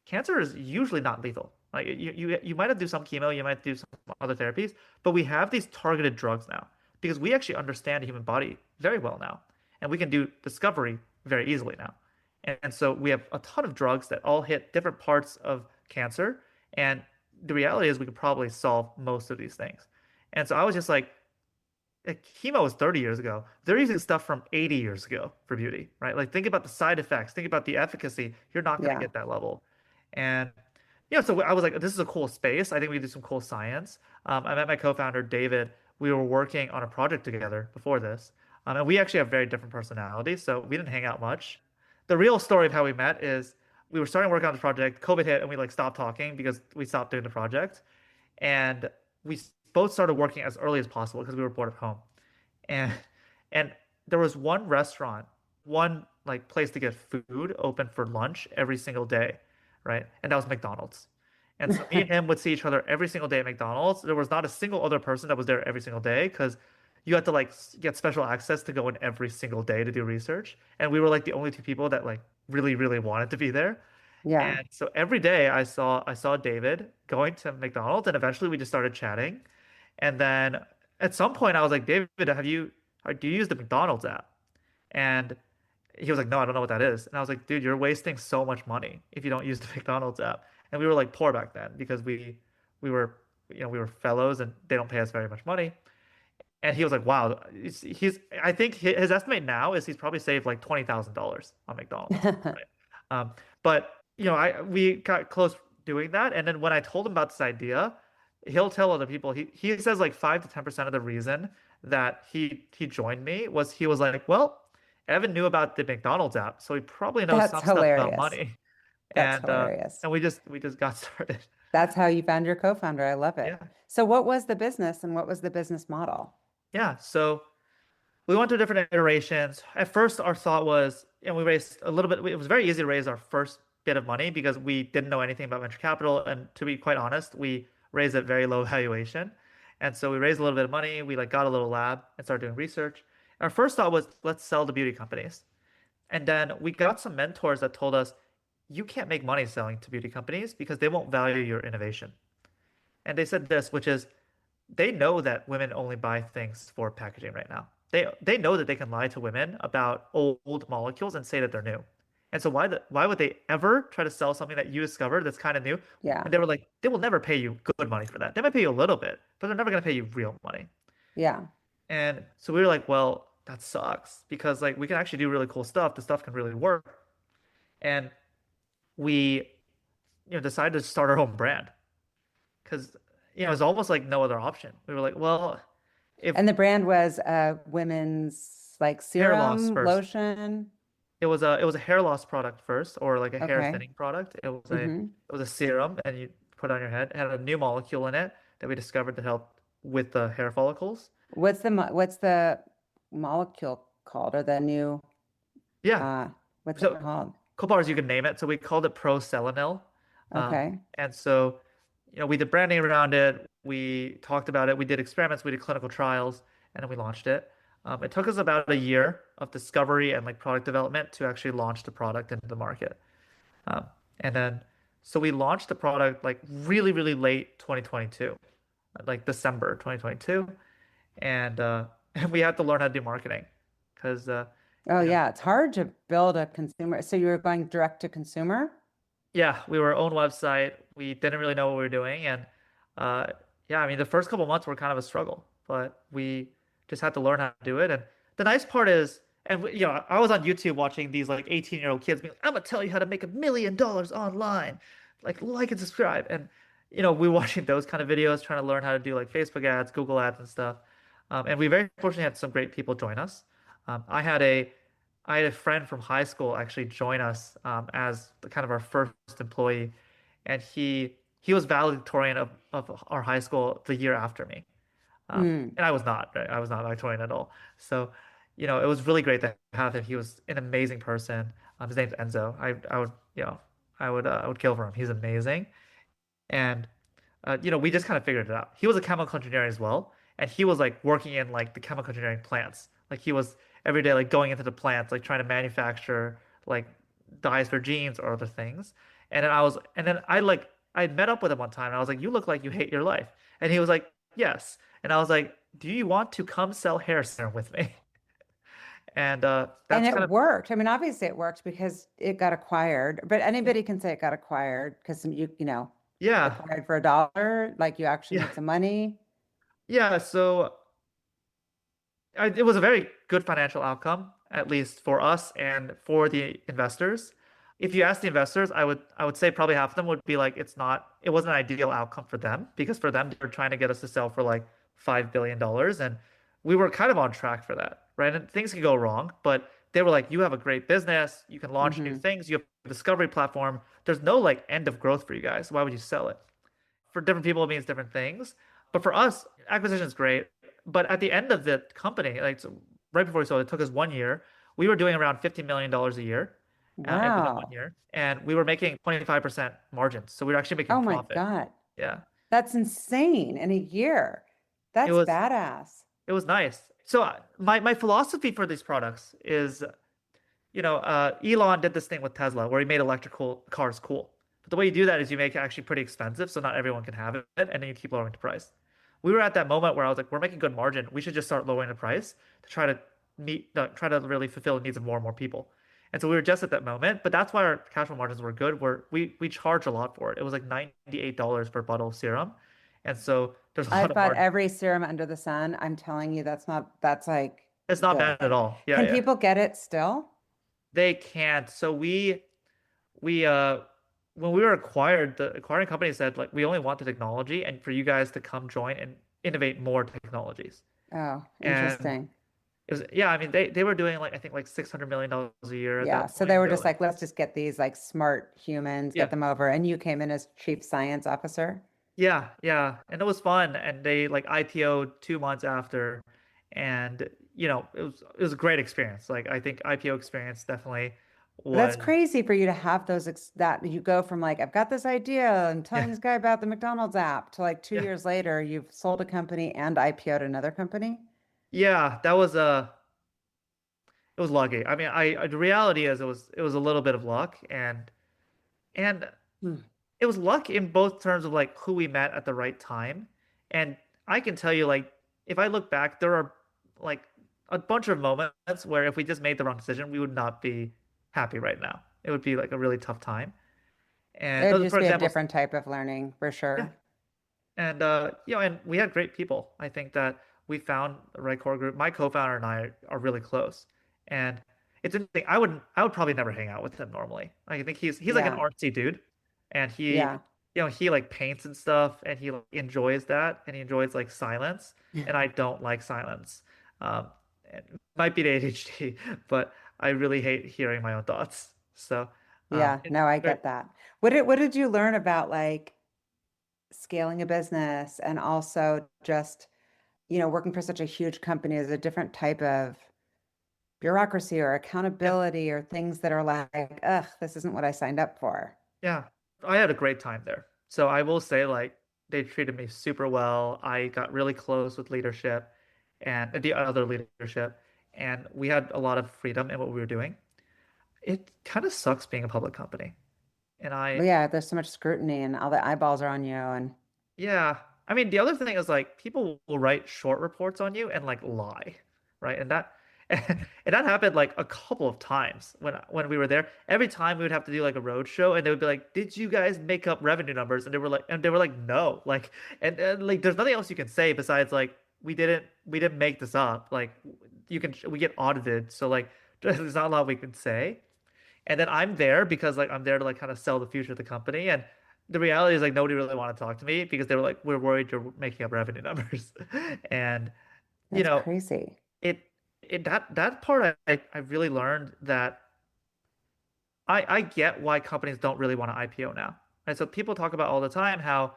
cancer is usually not lethal. Like, you might have to do some chemo, you might do some other therapies, but we have these targeted drugs now because we actually understand the human body very well now, and we can do discovery very easily now. And so we have a ton of drugs that all hit different parts of cancer, and the reality is we could probably solve most of these things. And so I was just like, chemo was 30 years ago. They're using stuff from 80 years ago for beauty, right? Like, think about the side effects, think about the efficacy. You're not going to Yeah. get that level. And so I was like, this is a cool space. I think we do some cool science. I met my co-founder, David. We were working on a project together before this. And we actually have very different personalities, so we didn't hang out much. The real story of how we met is we were starting to work on the project. COVID hit, and we like stopped talking because we stopped doing the project. And we both started working as early as possible because we were bored at home. And and there was one restaurant, one like place to get food open for lunch every single day, right? And that was McDonald's. And so me and him would see each other every single day at McDonald's. There was not a single other person that was there every single day because you had to like get special access to go in every single day to do research. And we were like the only two people that like really, really wanted to be there. Yeah. And so every day I saw David going to McDonald's, and eventually we just started chatting. And then at some point I was like, David, do you use the McDonald's app? And he was like, no, I don't know what that is. And I was like, dude, you're wasting so much money if you don't use the McDonald's app. And we were like poor back then because we were fellows, and they don't pay us very much money. And he was like, wow, I think his estimate now is he's probably saved like $20,000 on McDonald's, right? But we got close doing that. And then when I told him about this idea, he'll tell other people. He says like 5 to 10% of the reason that he joined me was he was like, well, Evan knew about the McDonald's app, so he probably knows That's some stuff about hilarious. money. That's And hilarious. we just got started. That's how you found your co-founder. I love it. Yeah. So what was the business and what was the business model? Yeah. So we went through different iterations. At first, our thought was, and we raised a little bit, it was very easy to raise our first bit of money because we didn't know anything about venture capital. And to be quite honest, we raised at very low valuation. And so we raised a little bit of money. We like got a little lab and started doing research. Our first thought was, let's sell to beauty companies. And then we got some mentors that told us, you can't make money selling to beauty companies because they won't value your innovation. And they said this, which is they know that women only buy things for packaging right now. They know that they can lie to women about old molecules and say that they're new. And so why would they ever try to sell something that you discovered that's kind of new? Yeah. And they were like, they will never pay you good money for that. They might pay you a little bit, but they're never going to pay you real money. Yeah. And so we were like, well, that sucks because like we can actually do really cool stuff. The stuff can really work. And we, decided to start our own brand because, it was almost like no other option. We were like, well, if And the brand was women's like hair loss serum, first, lotion. it was a hair loss product first, or like a hair Okay. thinning product. It hmm was a serum, and you put it on your head. It had a new molecule in it that we discovered to help with the hair follicles. What's the molecule called or the new Yeah. uh what's it So called? Copars, you can name it. So we called it proselenil. Okay. And so, we did branding around it. We talked about it. We did experiments. We did clinical trials, and then we launched it. It took us about a year of discovery and like product development to actually launch the product into the market. Um, and then, so we launched the product like really, really late 2022, like December 2022, and and we had to learn how to do marketing because Oh you know yeah, it's hard to build a consumer. So you were going direct to consumer? yeah, we were our own website. We didn't really know what we were doing, and uh, yeah, I mean, the first couple months were kind of a struggle, but we just had to learn how to do it. And the nice part is, and I was on YouTube watching these like 18-year-old kids being, like, "I'm gonna tell you how to make $1 million online, like and subscribe." And we were watching those kind of videos, trying to learn how to do like Facebook ads, Google ads, and stuff. And we very fortunately had some great people join us. Um, I had a I had a friend from high school actually join us as kind of our first employee, and he was valedictorian of our high school the year after me, Mm. and I was not, right? I was not valedictorian at all. So, it was really great to have him. He was an amazing person. His name's Enzo. I would I would kill for him. He's amazing, and we just kind of figured it out. He was a chemical engineer as well, and he was like working in like the chemical engineering plants. Like he was every day like going into the plants, like trying to manufacture like dyes for jeans or other things. And then I met up with him one time, and I was like, "You look like you hate your life," and he was like, "Yes," and I was like, "Do you want to come sell hair serum with me?" And And that's it kind of worked. I mean, obviously it worked because it got acquired, but anybody can say it got acquired because you yeah, acquired for $1, like you actually yeah, made some money. yeah. So. It was a very good financial outcome, at least for us and for the investors. If you ask the investors, I would say probably half of them would be like, it wasn't an ideal outcome for them because for them, they were trying to get us to sell for like $5 billion. And we were kind of on track for that, right? And things could go wrong, but they were like, you have a great business, you can launch new hmm things, you have a discovery platform. There's no like end of growth for you guys. Why would you sell it? For different people, it means different things. But for us, acquisition is great. But at the end of the company, like so right before we sold, it took us 1 year. We were doing around $50 million a year within one Wow. year, and we were making 25% margins. So we were actually making Oh my profit. God. Yeah, That's insane in a year. it That's was badass. it was nice. So my philosophy for these products is, Elon did this thing with Tesla where he made electrical cars cool. But the way you do that is you make it actually pretty expensive, so not everyone can have it, and then you keep lowering the price. We were at that moment where I was like, we're making good margin. We should just start lowering the price to try to really fulfill the needs of more and more people. And so we were just at that moment, but that's why our cash flow margins were good. We charge a lot for it. It was like $98 per bottle of serum, and so there's a lot I've of bought margin. every serum under the sun. I'm telling you, that's like It's not good. bad at all. Yeah, Can yeah. people get it still? They can't. So we when we were acquired, the acquiring company said like we only want the technology and for you guys to come join and innovate more technologies. Oh, And interesting. It was, yeah, I mean they were doing like I think like $600 million a year at Yeah. that So they point. were They were just like, like, let's just get these like smart humans, get yeah, them over. And you came in as chief science officer. yeah, yeah. And it was fun. And they like IPO'd 2 months after. And it was a great experience. Like I think IPO experience definitely But that's was, crazy for you to have those ex that you go from like, I've got this idea and telling yeah, this guy about the McDonald's app to like two yeah, years later, you've sold a company and IPO'd another company. yeah. That was it was lucky. I mean, the reality is it was a little bit of luck and Hmm. it was luck in both terms of like who we met at the right time. And I can tell you, like, if I look back, there are like a bunch of moments where if we just made the wrong decision, we would not be happy right now. It would be like a really tough time. And It'd for just be a example, different type of learning for yeah, sure. and and we had great people. I think that we found the right core group. My co-founder and I are really close, and it's interesting. I would probably never hang out with him normally. I think he's like an Yeah. artsy dude, and Yeah. he like paints and stuff, and he like, enjoys that, and he enjoys like silence, and I don't like silence. It might be the ADHD, but I really hate hearing my own thoughts. So, Yeah. it's No, I very, get that. What did you learn about like scaling a business and also just, working for such a huge company is a different type of bureaucracy or yeah. accountability or things that are like, ugh, this isn't what I signed up for. Yeah, I had a great time there. So I will say, like, they treated me super well. I got really close with leadership and the other leadership, and we had a lot of freedom in what we were doing. It kind of sucks being a public company. And But yeah, there's so much scrutiny and all the eyeballs are on you and yeah. I mean, the other thing is like people will write short reports on you and like lie, right? And that and that happened like a couple of times when we were there. Every time we would have to do like a road show and they would be like, "Did you guys make up revenue numbers?" And they were like, "No." Like and like there's nothing else you can say besides like we didn't make this up. Like we get audited, so like there's not a lot we can say. And then I'm there because like I'm there to like kind of sell the future of the company. And the reality is like nobody really wanted to talk to me because they were like, we're worried you're making up revenue numbers. And you that's know, crazy. it that part I really learned that I get why companies don't really want to IPO now. Right. So people talk about all the time how,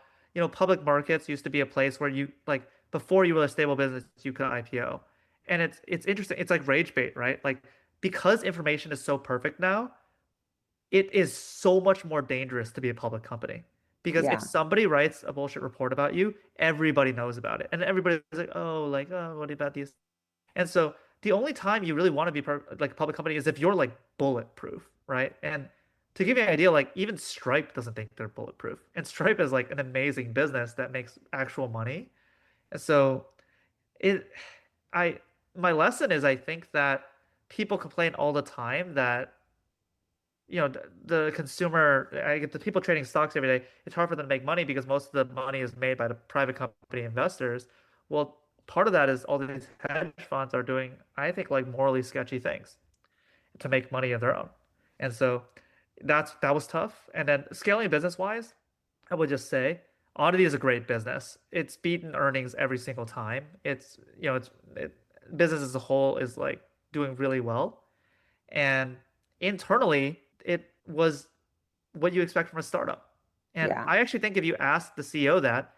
public markets used to be a place where you like before you were a stable business, you could IPO. And it's interesting. It's like rage bait, right? Like because information is so perfect now it is so much more dangerous to be a public company. Because if Yeah. somebody writes a bullshit report about you, everybody knows about it. And everybody's like, oh, what about these? And so the only time you really want to be like a public company is if you're like bulletproof, right? And to give you an idea, like even Stripe doesn't think they're bulletproof. And Stripe is like an amazing business that makes actual money. And so it, I, my lesson is I think that people complain all the time that the consumer, I get the people trading stocks every day. It's hard for them to make money because most of the money is made by the private company investors. Well, part of that is all these hedge funds are doing, I think, like morally sketchy things to make money of their own. And so that was tough. And then scaling business wise, I would just say Oddity is a great business. It's beaten earnings every single time. Business as a whole is like doing really well. And internally, it was what you expect from a startup. And Yeah. I actually think if you asked the CEO that,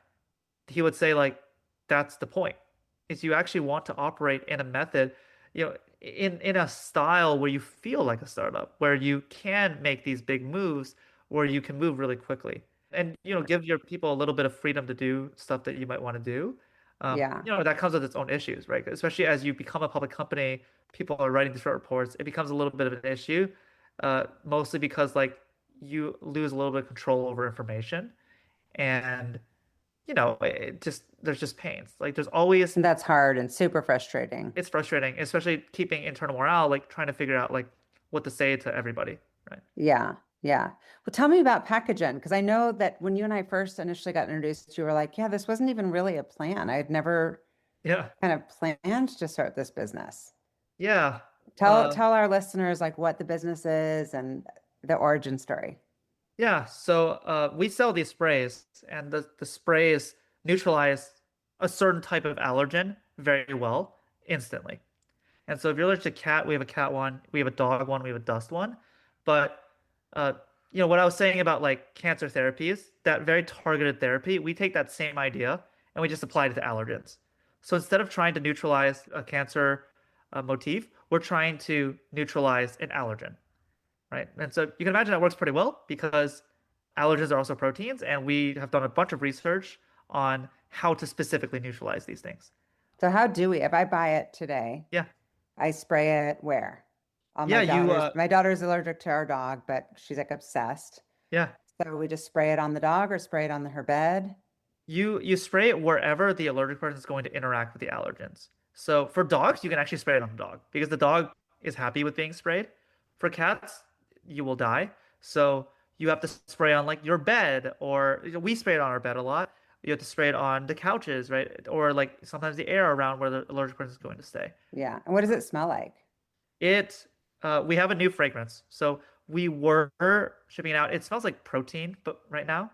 he would say like, that's the point, is you actually want to operate in a method, in a style where you feel like a startup, where you can make these big moves, where you can move really quickly, and give your people a little bit of freedom to do stuff that you might want to do. Yeah. That comes with its own issues, right? Especially as you become a public company, people are writing these short reports. It becomes a little bit of an issue, mostly because like you lose a little bit of control over information, and it just there's just pains. Like there's always And that's hard and super frustrating. it's frustrating, especially keeping internal morale, like trying to figure out like what to say to everybody, right? Yeah. Yeah. Well, tell me about Pacagen, because I know that when you and I first initially got introduced, you were like, yeah, this wasn't even really a plan. I had never Yeah. kind of planned to start this business. Yeah. Tell our listeners like what the business is and the origin story. Yeah. So we sell these sprays, and the sprays neutralize a certain type of allergen very well instantly. And so if you're allergic to cat, we have a cat one, we have a dog one, we have a dust one. But uh, what I was saying about like cancer therapies, that very targeted therapy, we take that same idea and we just apply it to allergens. So instead of trying to neutralize a cancer motif, we're trying to neutralize an allergen, right? And so you can imagine that works pretty well because allergens are also proteins, and we have done a bunch of research on how to specifically neutralize these things. So how do we, if I buy it today, Yeah. I spray it where? On Yeah, my daughter's allergic to our dog, but she's like obsessed. yeah. So we just spray it on the dog or spray it on her bed. You spray it wherever the allergic person is going to interact with the allergens. So for dogs, you can actually spray it on the dog because the dog is happy with being sprayed. For cats, you will die. So you have to spray on like your bed, or we spray it on our bed a lot. You have to spray it on the couches, right? Or like sometimes the air around where the allergic person is going to stay. Yeah. And what does it smell like? It we have a new fragrance. So we were shipping it out. It smells like protein, but right now.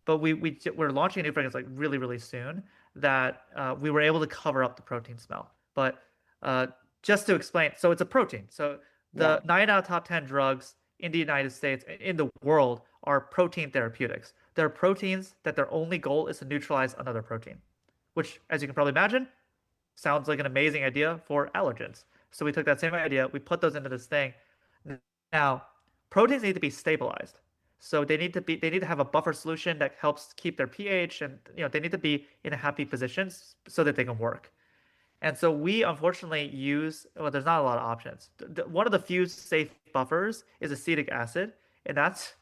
But we're launching a new fragrance like really, really soon that we were able to cover up the protein smell. But uh, just to explain, so it's a protein. So Yeah. the 9 out of top 10 drugs in the United States, in the world, are protein therapeutics. They're proteins that their only goal is to neutralize another protein, which, as you can probably imagine, sounds like an amazing idea for allergens. So we took that same idea, we put those into this thing. Now, proteins need to be stabilized. So they need to have a buffer solution that helps keep their pH, and they need to be in a happy position so that they can work. And so we unfortunately use, well, there's not a lot of options. One of the few safe buffers is acetic acid, and that's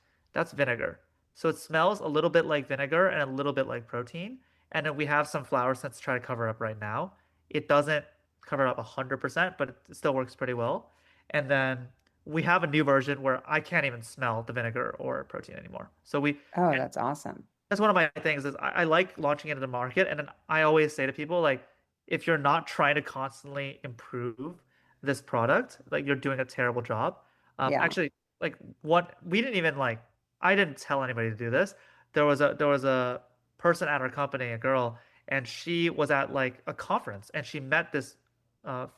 vinegar. So it smells a little bit like vinegar and a little bit like protein. And then we have some flour scents to try to cover up right now. It doesn't cover up 100%, but it still works pretty well. And then we have a new version where I can't even smell the vinegar or protein anymore. So Oh, that's awesome. that's one of my things is I like launching into the market, and then I always say to people like, if you're not trying to constantly improve this product, like you're doing a terrible job. Yeah. Actually, like what we didn't even like, I didn't tell anybody to do this. There was a person at our company, a girl, and she was at like a conference, and she met this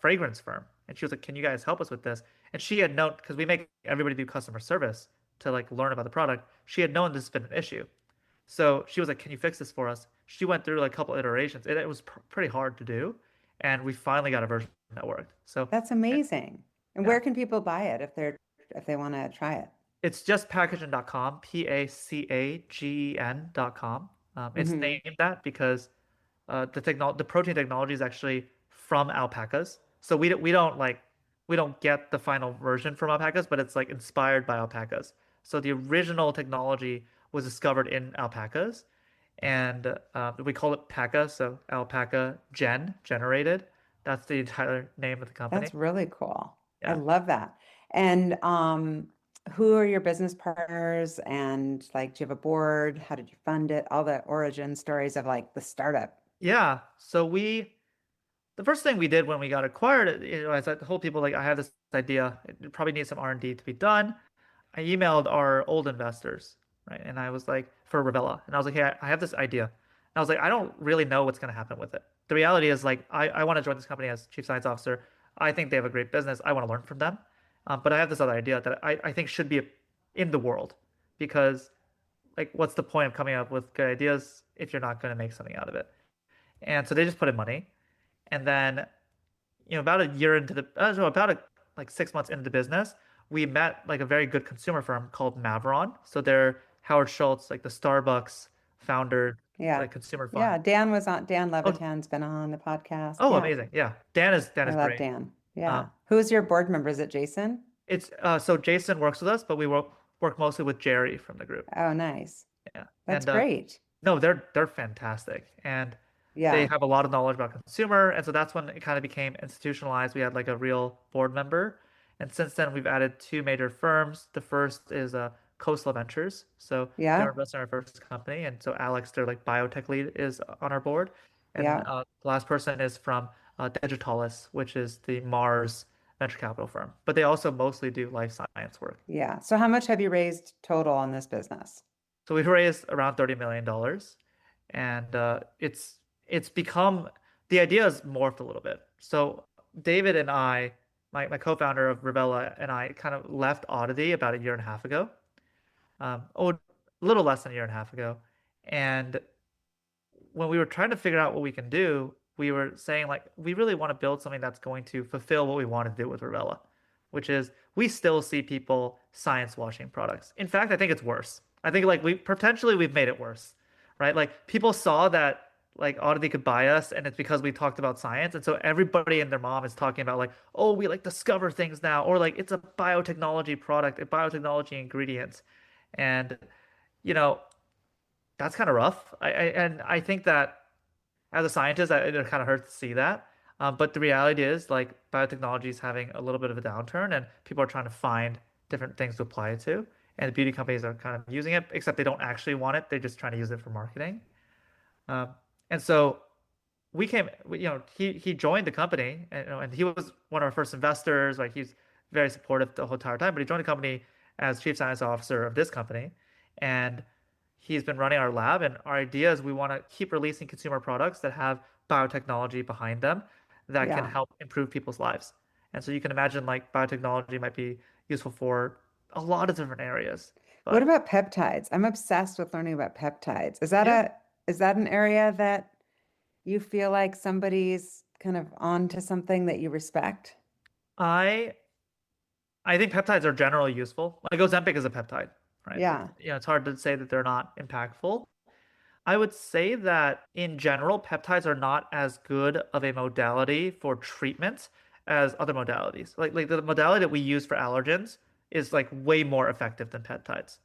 fragrance firm, and she was like, "Can you guys help us with this?" And she had known because we make everybody do customer service to like learn about the product. She had known this has been an issue. So she was like, "Can you fix this for us?" She went through like a couple iterations. It was pretty hard to do, and we finally got a version that worked. So That's amazing. And yeah, where can people buy it if they want to try it? it's just Pacagen.com, Pacagen.com. It's Hmm. named that because the protein technology is actually from alpacas. So we don't get the final version from alpacas, but it's like inspired by alpacas. So the original technology was discovered in alpacas, and we call it PACA, so alpaca generated. That's the entire name of the company. That's really cool. I Yeah. love that. And who are your business partners? And like, do you have a board? How did you fund it? All the origin stories of like the startup. Yeah. So the first thing we did when we got acquired, as I told people, like, I have this idea, it probably needs some R&D to be done. I emailed our old investors, right? And I was like, for Revela, and I was like, hey, I have this idea. And I was like, I don't really know what's going to happen with it. The reality is, like, I want to join this company as chief science officer. I think they have a great business. I want to learn from them. But I have this other idea that I think should be in the world because, like, what's the point of coming up with good ideas if you're not going to make something out of it? And so they just put in money. And then, about a year into the, so about like 6 months into the business, we met like a very good consumer firm called Mavron. So they're Howard Schultz, like the Starbucks founder, Yeah. like consumer fund. Yeah. Dan Oh, Levitan's been on the podcast. oh, Yeah. amazing. Yeah. Dan I is love great. Dan. Um, Yeah. Who's your board member? Is it Jason? it's so Jason works with us, but we work mostly with Jerry from the group. Oh, nice. Yeah. That's And great. no, they're fantastic. And they Yeah. have a lot of knowledge about consumer. And so that's when it kind of became institutionalized. We had like a real board member. And since then, we've added two major firms. The first is Khosla Ventures. So they're Yeah. investing in our first company. And so Alex, their like biotech lead, is on our board. And Yeah. the last person is from Digitalis, which is the Mars venture capital firm. But they also mostly do life science work. Yeah. So how much have you raised total on this business? So we've raised around $30 million, and it's become the idea has morphed a little bit. So David and I, my co-founder of Revela and I kind of left Oddity about a year and a half ago. A little less than a year and a half ago. And when we were trying to figure out what we can do, we were saying like we really want to build something that's going to fulfill what we want to do with Revela, which is we still see people science washing products. In fact, I think it's worse. I think like we've made it worse, right? Like people saw that like Oddity could buy us, and it's because we talked about science, and so everybody and their mom is talking about like, oh, we like discover things now, or like it's a biotechnology product, a biotechnology ingredients, and you know that's kind of rough. And I think that as a scientist, it kind of hurts to see that. But the reality is, like, biotechnology is having a little bit of a downturn, and people are trying to find different things to apply it to. And the beauty companies are kind of using it, except they don't actually want it. They're just trying to use it for marketing. Um, and so he joined the company, and he was one of our first investors. Like, he's very supportive the whole entire time. But he joined the company as chief science officer of this company, and he's been running our lab. And our idea is we want to keep releasing consumer products that have biotechnology behind them that can Yeah. help improve people's lives. And so you can imagine like biotechnology might be useful for a lot of different areas. What But about peptides? I'm obsessed with learning about peptides. yeah, Is that an area that you feel like somebody's kind of on to something that you respect? I I think peptides are generally useful. Like Ozempic is a peptide, right? Yeah. It's hard to say that they're not impactful. I would say that in general, peptides are not as good of a modality for treatment as other modalities. Like the modality that we use for allergens is like way more effective than peptides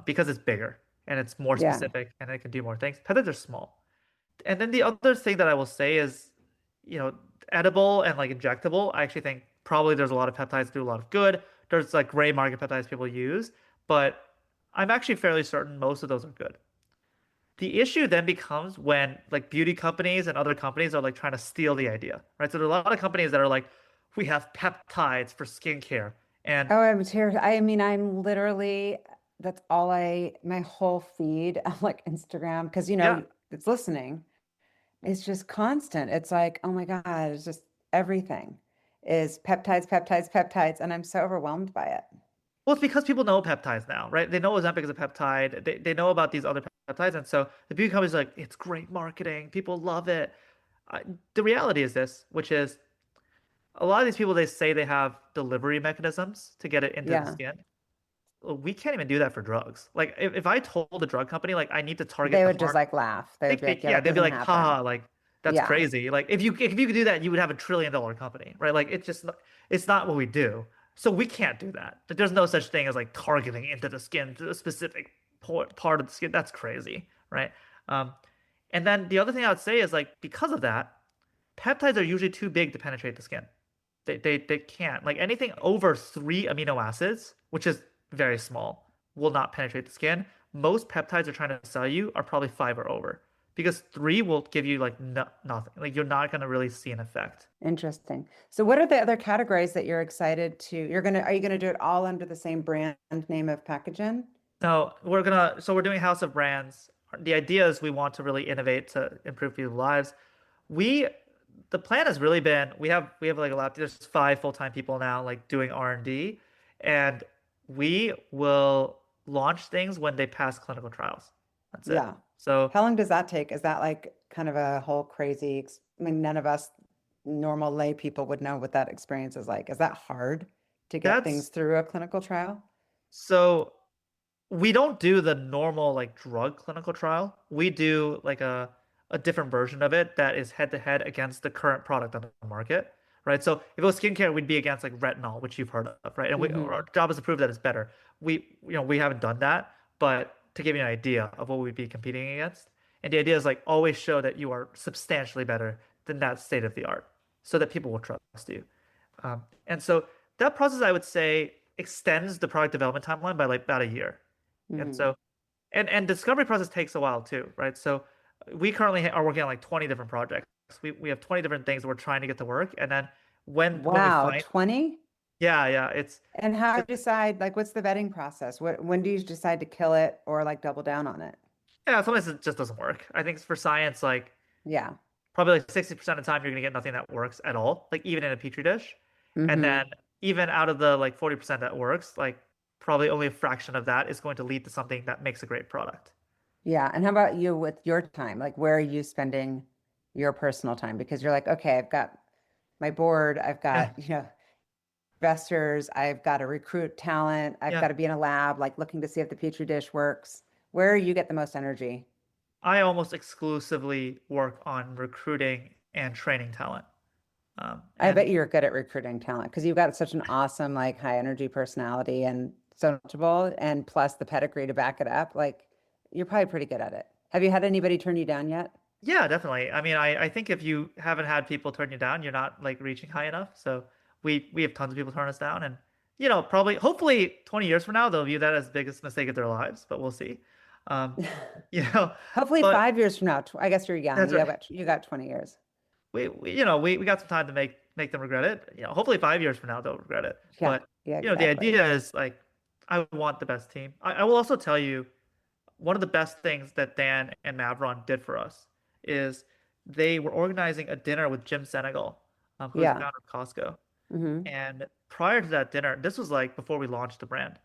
because it's bigger and it's more Yeah. specific and it can do more things. Peptides are small. And then the other thing that I will say is, edible and like injectable. I actually think probably there's a lot of peptides that do a lot of good. There's like gray market peptides people use, but I'm actually fairly certain most of those are good. The issue then becomes when like beauty companies and other companies are like trying to steal the idea, right? So there are a lot of companies that are like, we have peptides for skincare. And Oh, I'm here. I mean, I'm literally, that's all my whole feed on like Instagram, because yeah, it's listening. It's just constant. It's like, oh my God, it's just everything is peptides, peptides, peptides. And I'm so overwhelmed by it. well, it's because people know peptides now, right? They know Ozempic is a peptide. They know about these other peptides. And so the beauty companies are like, it's great marketing. People love it. I, the reality is this, which is a lot of these people, they say they have delivery mechanisms to get it into the Yeah. skin. Well, we can't even do that for drugs. Like if I told a drug company like I need to target They the would just heart, like laugh. They would be like, yeah, yeah, that they'd be doesn't like, happen. haha, like that's Yeah. crazy. Like if you could do that, you would have $1 trillion company, right? Like it's not what we do. So we can't do that. Like, there's no such thing as like targeting into the skin to a specific part of the skin. That's crazy, right? Um, and then the other thing I would say is like because of that, peptides are usually too big to penetrate the skin. They can't. Like anything over 3 amino acids, which is very small, will not penetrate the skin. Most peptides are trying to sell you are probably 5 or over because 3 will give you like no, nothing. Like you're not going to really see an effect. Interesting. So what are the other categories that you're excited to, are you gonna do it all under the same brand name of Pacagen? No, so we're doing House of Brands. The idea is we want to really innovate to improve people's lives. We, the plan has really been we have like a lot. There's 5 full-time people now like doing R&D, and we will launch things when they pass clinical trials. That's it. Yeah. So How long does that take? Is that like kind of a whole crazy, I mean, none of us normal lay people would know what that experience is like. Is that hard to get things that's through a clinical trial? so we don't do the normal like drug clinical trial. We do like a different version of it that is head to head against the current product on the market, right? So if it was skincare, we'd be against like retinol, which you've heard of, right? And Hmm. our job is to prove that it's better. We haven't done that, but to give you an idea of what we'd be competing against, and the idea is like always show that you are substantially better than that state of the art, so that people will trust you. And so that process, I would say, extends the product development timeline by like about a year. And Hmm. so, and discovery process takes a while too, right? So we currently are working on like 20 different projects. We have 20 different things that we're trying to get to work. And then when we Wow, find, 20? yeah, yeah, And how do it, you decide, like, what's the vetting process? When do you decide to kill it or like double down on it? yeah, sometimes it just doesn't work. I think for science, like Yeah. probably like 60% of the time you're gonna get nothing that works at all, like even in a petri dish. And Mm-hmm. then even out of the like 40% that works, like probably only a fraction of that is going to lead to something that makes a great product. Yeah. And how about you with your time? Like, where are you spending your personal time? Because you're like, okay, I've got my board, I've Yeah, got, investors, I've got to recruit talent, I've yeah. got to be in a lab, like looking to see if the petri dish works. Where you get the most energy? I almost exclusively work on recruiting and training talent. I And bet you're good at recruiting talent because you've got such an awesome, like high energy personality and so knowledgeable, and plus the pedigree to back it up. Like, you're probably pretty good at it. Have you had anybody turn you down yet? yeah, definitely. I mean, I think if you haven't had people turn you down, you're not like reaching high enough. So we have tons of people turn us down, and probably hopefully 20 years from now they'll view that as the biggest mistake of their lives, but we'll see. Um, you know, Hopefully, but 5 years from now, I guess you're young. that's right. You got 20 years. We got some time to make them regret it. Hopefully 5 years from now they'll regret it. Yeah, But yeah, the exactly. idea is like I want the best team. I will also tell you one of the best things that Dan and Mavron did for us is they were organizing a dinner with Jim Senegal, who is the Yeah. founder of Costco. Hmm. And prior to that dinner, this was like before we launched the brand.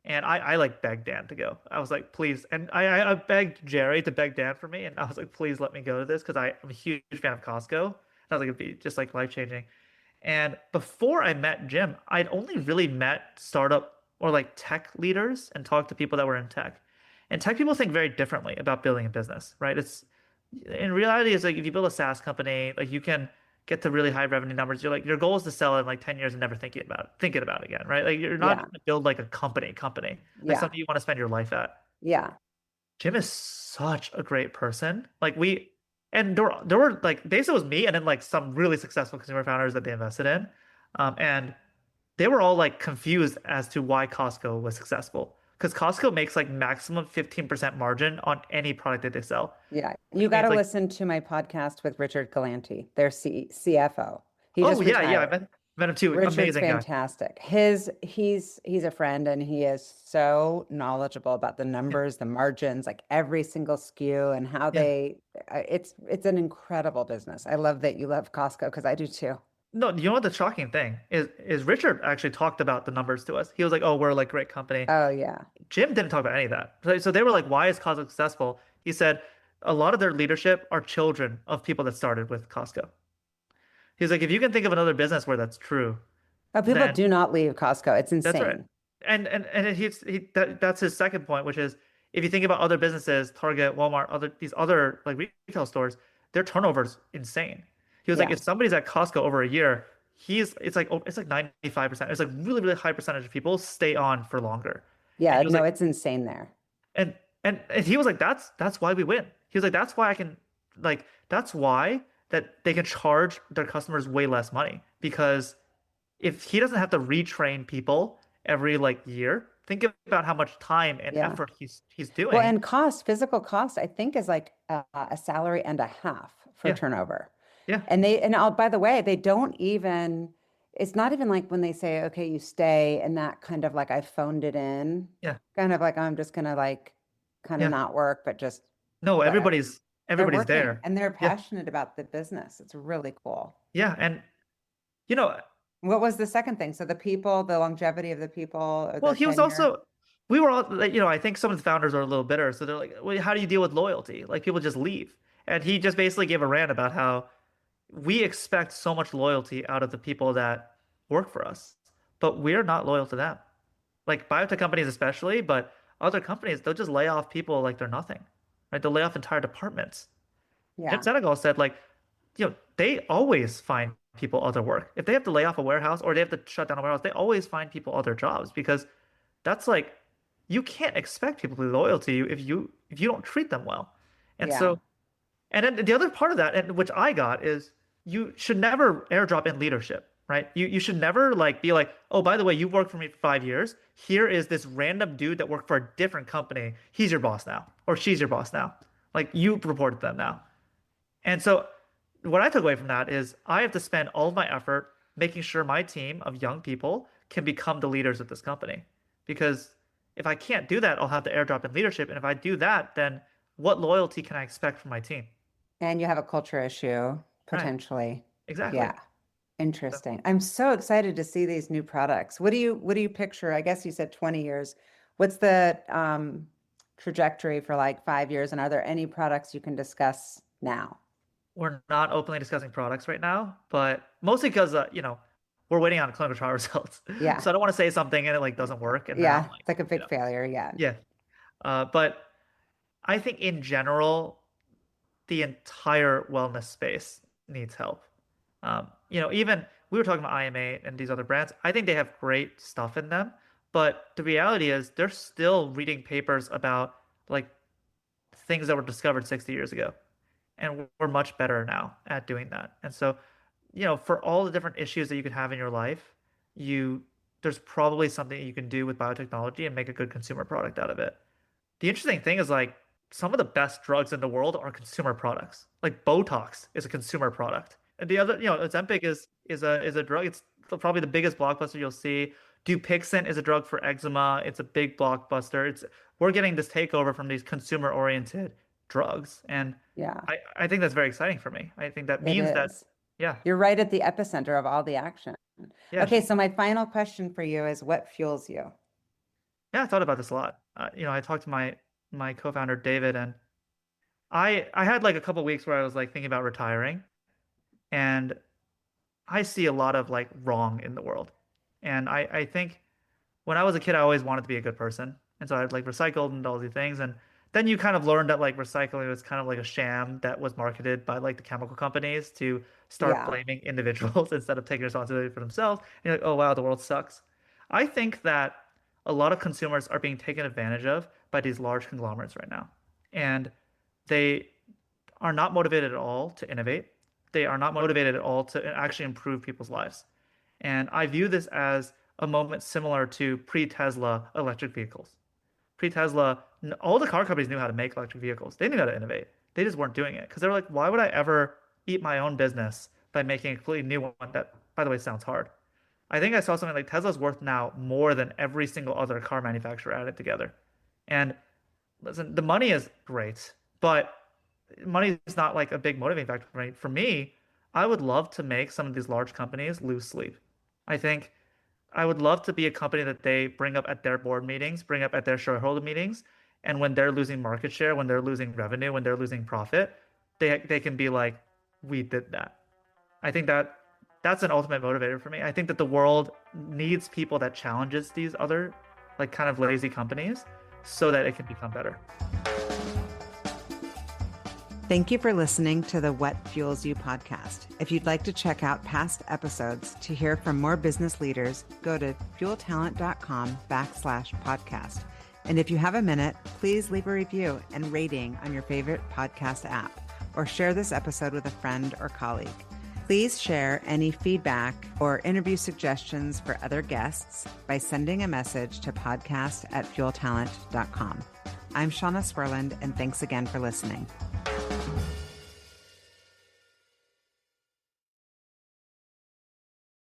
And I like begged Dan to go. I was like, please. And I begged Jerry to beg Dan for me. And I was like, please let me go to this because I'm a huge fan of Costco. And I was like, it'd be just like life changing. And before I met Jim, I'd only really met startup or like tech leaders and talked to people that were in tech. And tech people think very differently about building a business, right? It's in reality, it's like if you build a SaaS company, like you can get to really high revenue numbers. You're like your goal is to sell it in like 10 years and never thinking about it again, right? Like you're not Yeah. trying to build like a like Yeah. something you want to spend your life at. Yeah. Jim is such a great person. And there were like basically it was me and then like some really successful consumer founders that they invested in. And they were all like confused as to why Costco was successful. Because Costco makes like maximum 15% margin on any product that they sell, Yeah. which You got means to like, listen to my podcast with Richard Galanti, their CFO. He oh just yeah, yeah, retired. met him too. Richard's Amazing guy. fantastic. He's a friend and he is so knowledgeable about the Yeah, numbers, the margins, like every single SKU and how yeah. it's an incredible business. I love that you love Costco because I do too. No, you know what the shocking thing is Richard actually talked about the numbers to us. He was like, "Oh, we're like great company." Oh yeah. Jim didn't talk about any of that. So they were like, "Why is Costco successful?" He said, "A lot of their leadership are children of people that started with Costco." He's like, "If you can think of another business where that's true, Oh, people then do not leave Costco. It's that's right." insane. And that's his second point, which is if you think about other businesses, Target, Walmart, these other like retail stores, their turnover's insane. He was like, Yeah. if somebody's at Costco over a year, it's like 95%. It's like really, really high percentage of people stay on for longer. And Yeah, he was no, like, it's insane there. and he was like, that's why we win. He was like, that's why that they can charge their customers way less money because if he doesn't have to retrain people every like year, think about how much time and Yeah. effort he's Well, doing. and physical cost, I think is like a salary and a half for Yeah, turnover. yeah, By the way, they don't even, it's not even like when they say, okay, you stay and that kind of like I phoned it in, yeah, kind of like I'm just gonna like kind of yeah. not work, but just No, whatever. They're everybody's working there. and they're Yeah, passionate about the business. It's really cool. yeah, and you know, What was the second thing? So the people, the longevity of the people, or well, the he was tenure. also. We were all, like, I think some of the founders are a little bitter, so they're like, "Well, how do you deal with loyalty? Like people just leave." And he just basically gave a rant about how we expect so much loyalty out of the people that work for us, but we're not loyal to them. Like biotech companies especially, but other companies, they'll just lay off people like they're nothing, right? They'll lay off entire departments. Jim Yeah. Senegal said like, they always find people other work. If they have to lay off a warehouse or they have to shut down a warehouse, they always find people other jobs because that's like, you can't expect people to be loyal to you if you don't treat them well. And Yeah. so and then the other part of that, and which I got, is you should never airdrop in leadership, right? You should never like be like, oh, by the way, you worked for me for 5 years. Here is this random dude that worked for a different company. He's your boss now, or she's your boss now. Like you report to them now. And so what I took away from that is I have to spend all of my effort making sure my team of young people can become the leaders of this company. Because if I can't do that, I'll have to airdrop in leadership. And if I do that, then what loyalty can I expect from my team? And you have a culture issue, Right. potentially. Exactly. Yeah. So Interesting. I'm so excited to see these new products. What do you picture? I guess you said 20 years. What's the trajectory for like 5 years? And are there any products you can discuss now? we're not openly discussing products right now, but mostly because we're waiting on clinical trial results. Yeah. So I don't want to say something and it like doesn't work, and then I'm Yeah. like, It's like a you big know, failure. Yeah. yeah. But I think in general, the entire wellness space needs help. Even we were talking about IM8 and these other brands. I think they have great stuff in them, but the reality is they're still reading papers about like things that were discovered 60 years ago. And we're much better now at doing that. And so, for all the different issues that you can have in your life, you there's probably something you can do with biotechnology and make a good consumer product out of it. The interesting thing is like some of the best drugs in the world are consumer products. Like Botox is a consumer product. And the other, Ozempic is a drug. It's probably the biggest blockbuster you'll see. Dupixent is a drug for eczema. It's a big blockbuster. We're getting this takeover from these consumer-oriented drugs. And Yeah. I think that's very exciting for me. I think that It means that, is. yeah, You're right at the epicenter of all the action. yeah, Okay, so my final question for you is what fuels you? yeah, I thought about this a lot. I talked to my co-founder David, and I had like a couple weeks where I was like thinking about retiring, and I see a lot of like wrong in the world. And I think when I was a kid, I always wanted to be a good person. And so I like recycled and all these things. And then you kind of learned that like recycling was kind of like a sham that was marketed by like the chemical companies to start Yeah. blaming individuals instead of taking responsibility for themselves. And you're like, oh wow, the world sucks. I think that a lot of consumers are being taken advantage of by these large conglomerates right now. And they are not motivated at all to innovate. They are not motivated at all to actually improve people's lives. And I view this as a moment similar to pre-Tesla electric vehicles. Pre-Tesla, all the car companies knew how to make electric vehicles. They knew how to innovate. They just weren't doing it because they were like, why would I ever eat my own business by making a completely new one that, by the way, sounds hard. I think I saw something like Tesla's worth now more than every single other car manufacturer added together. And listen, the money is great, but money is not like a big motivating factor for me. For me, I would love to make some of these large companies lose sleep. I think I would love to be a company that they bring up at their board meetings, bring up at their shareholder meetings, and when they're losing market share, when they're losing revenue, when they're losing profit, they can be like, "We did that." I think that's an ultimate motivator for me. I think that the world needs people that challenges these other like kind of lazy companies so that it can become better. Thank you for listening to the What Fuels You podcast. If you'd like to check out past episodes to hear from more business leaders, go to fueltalent.com/podcast. And if you have a minute, please leave a review and rating on your favorite podcast app, or share this episode with a friend or colleague. Please share any feedback or interview suggestions for other guests by sending a message to podcast@fueltalent.com. I'm Shauna Swerland, and thanks again for listening.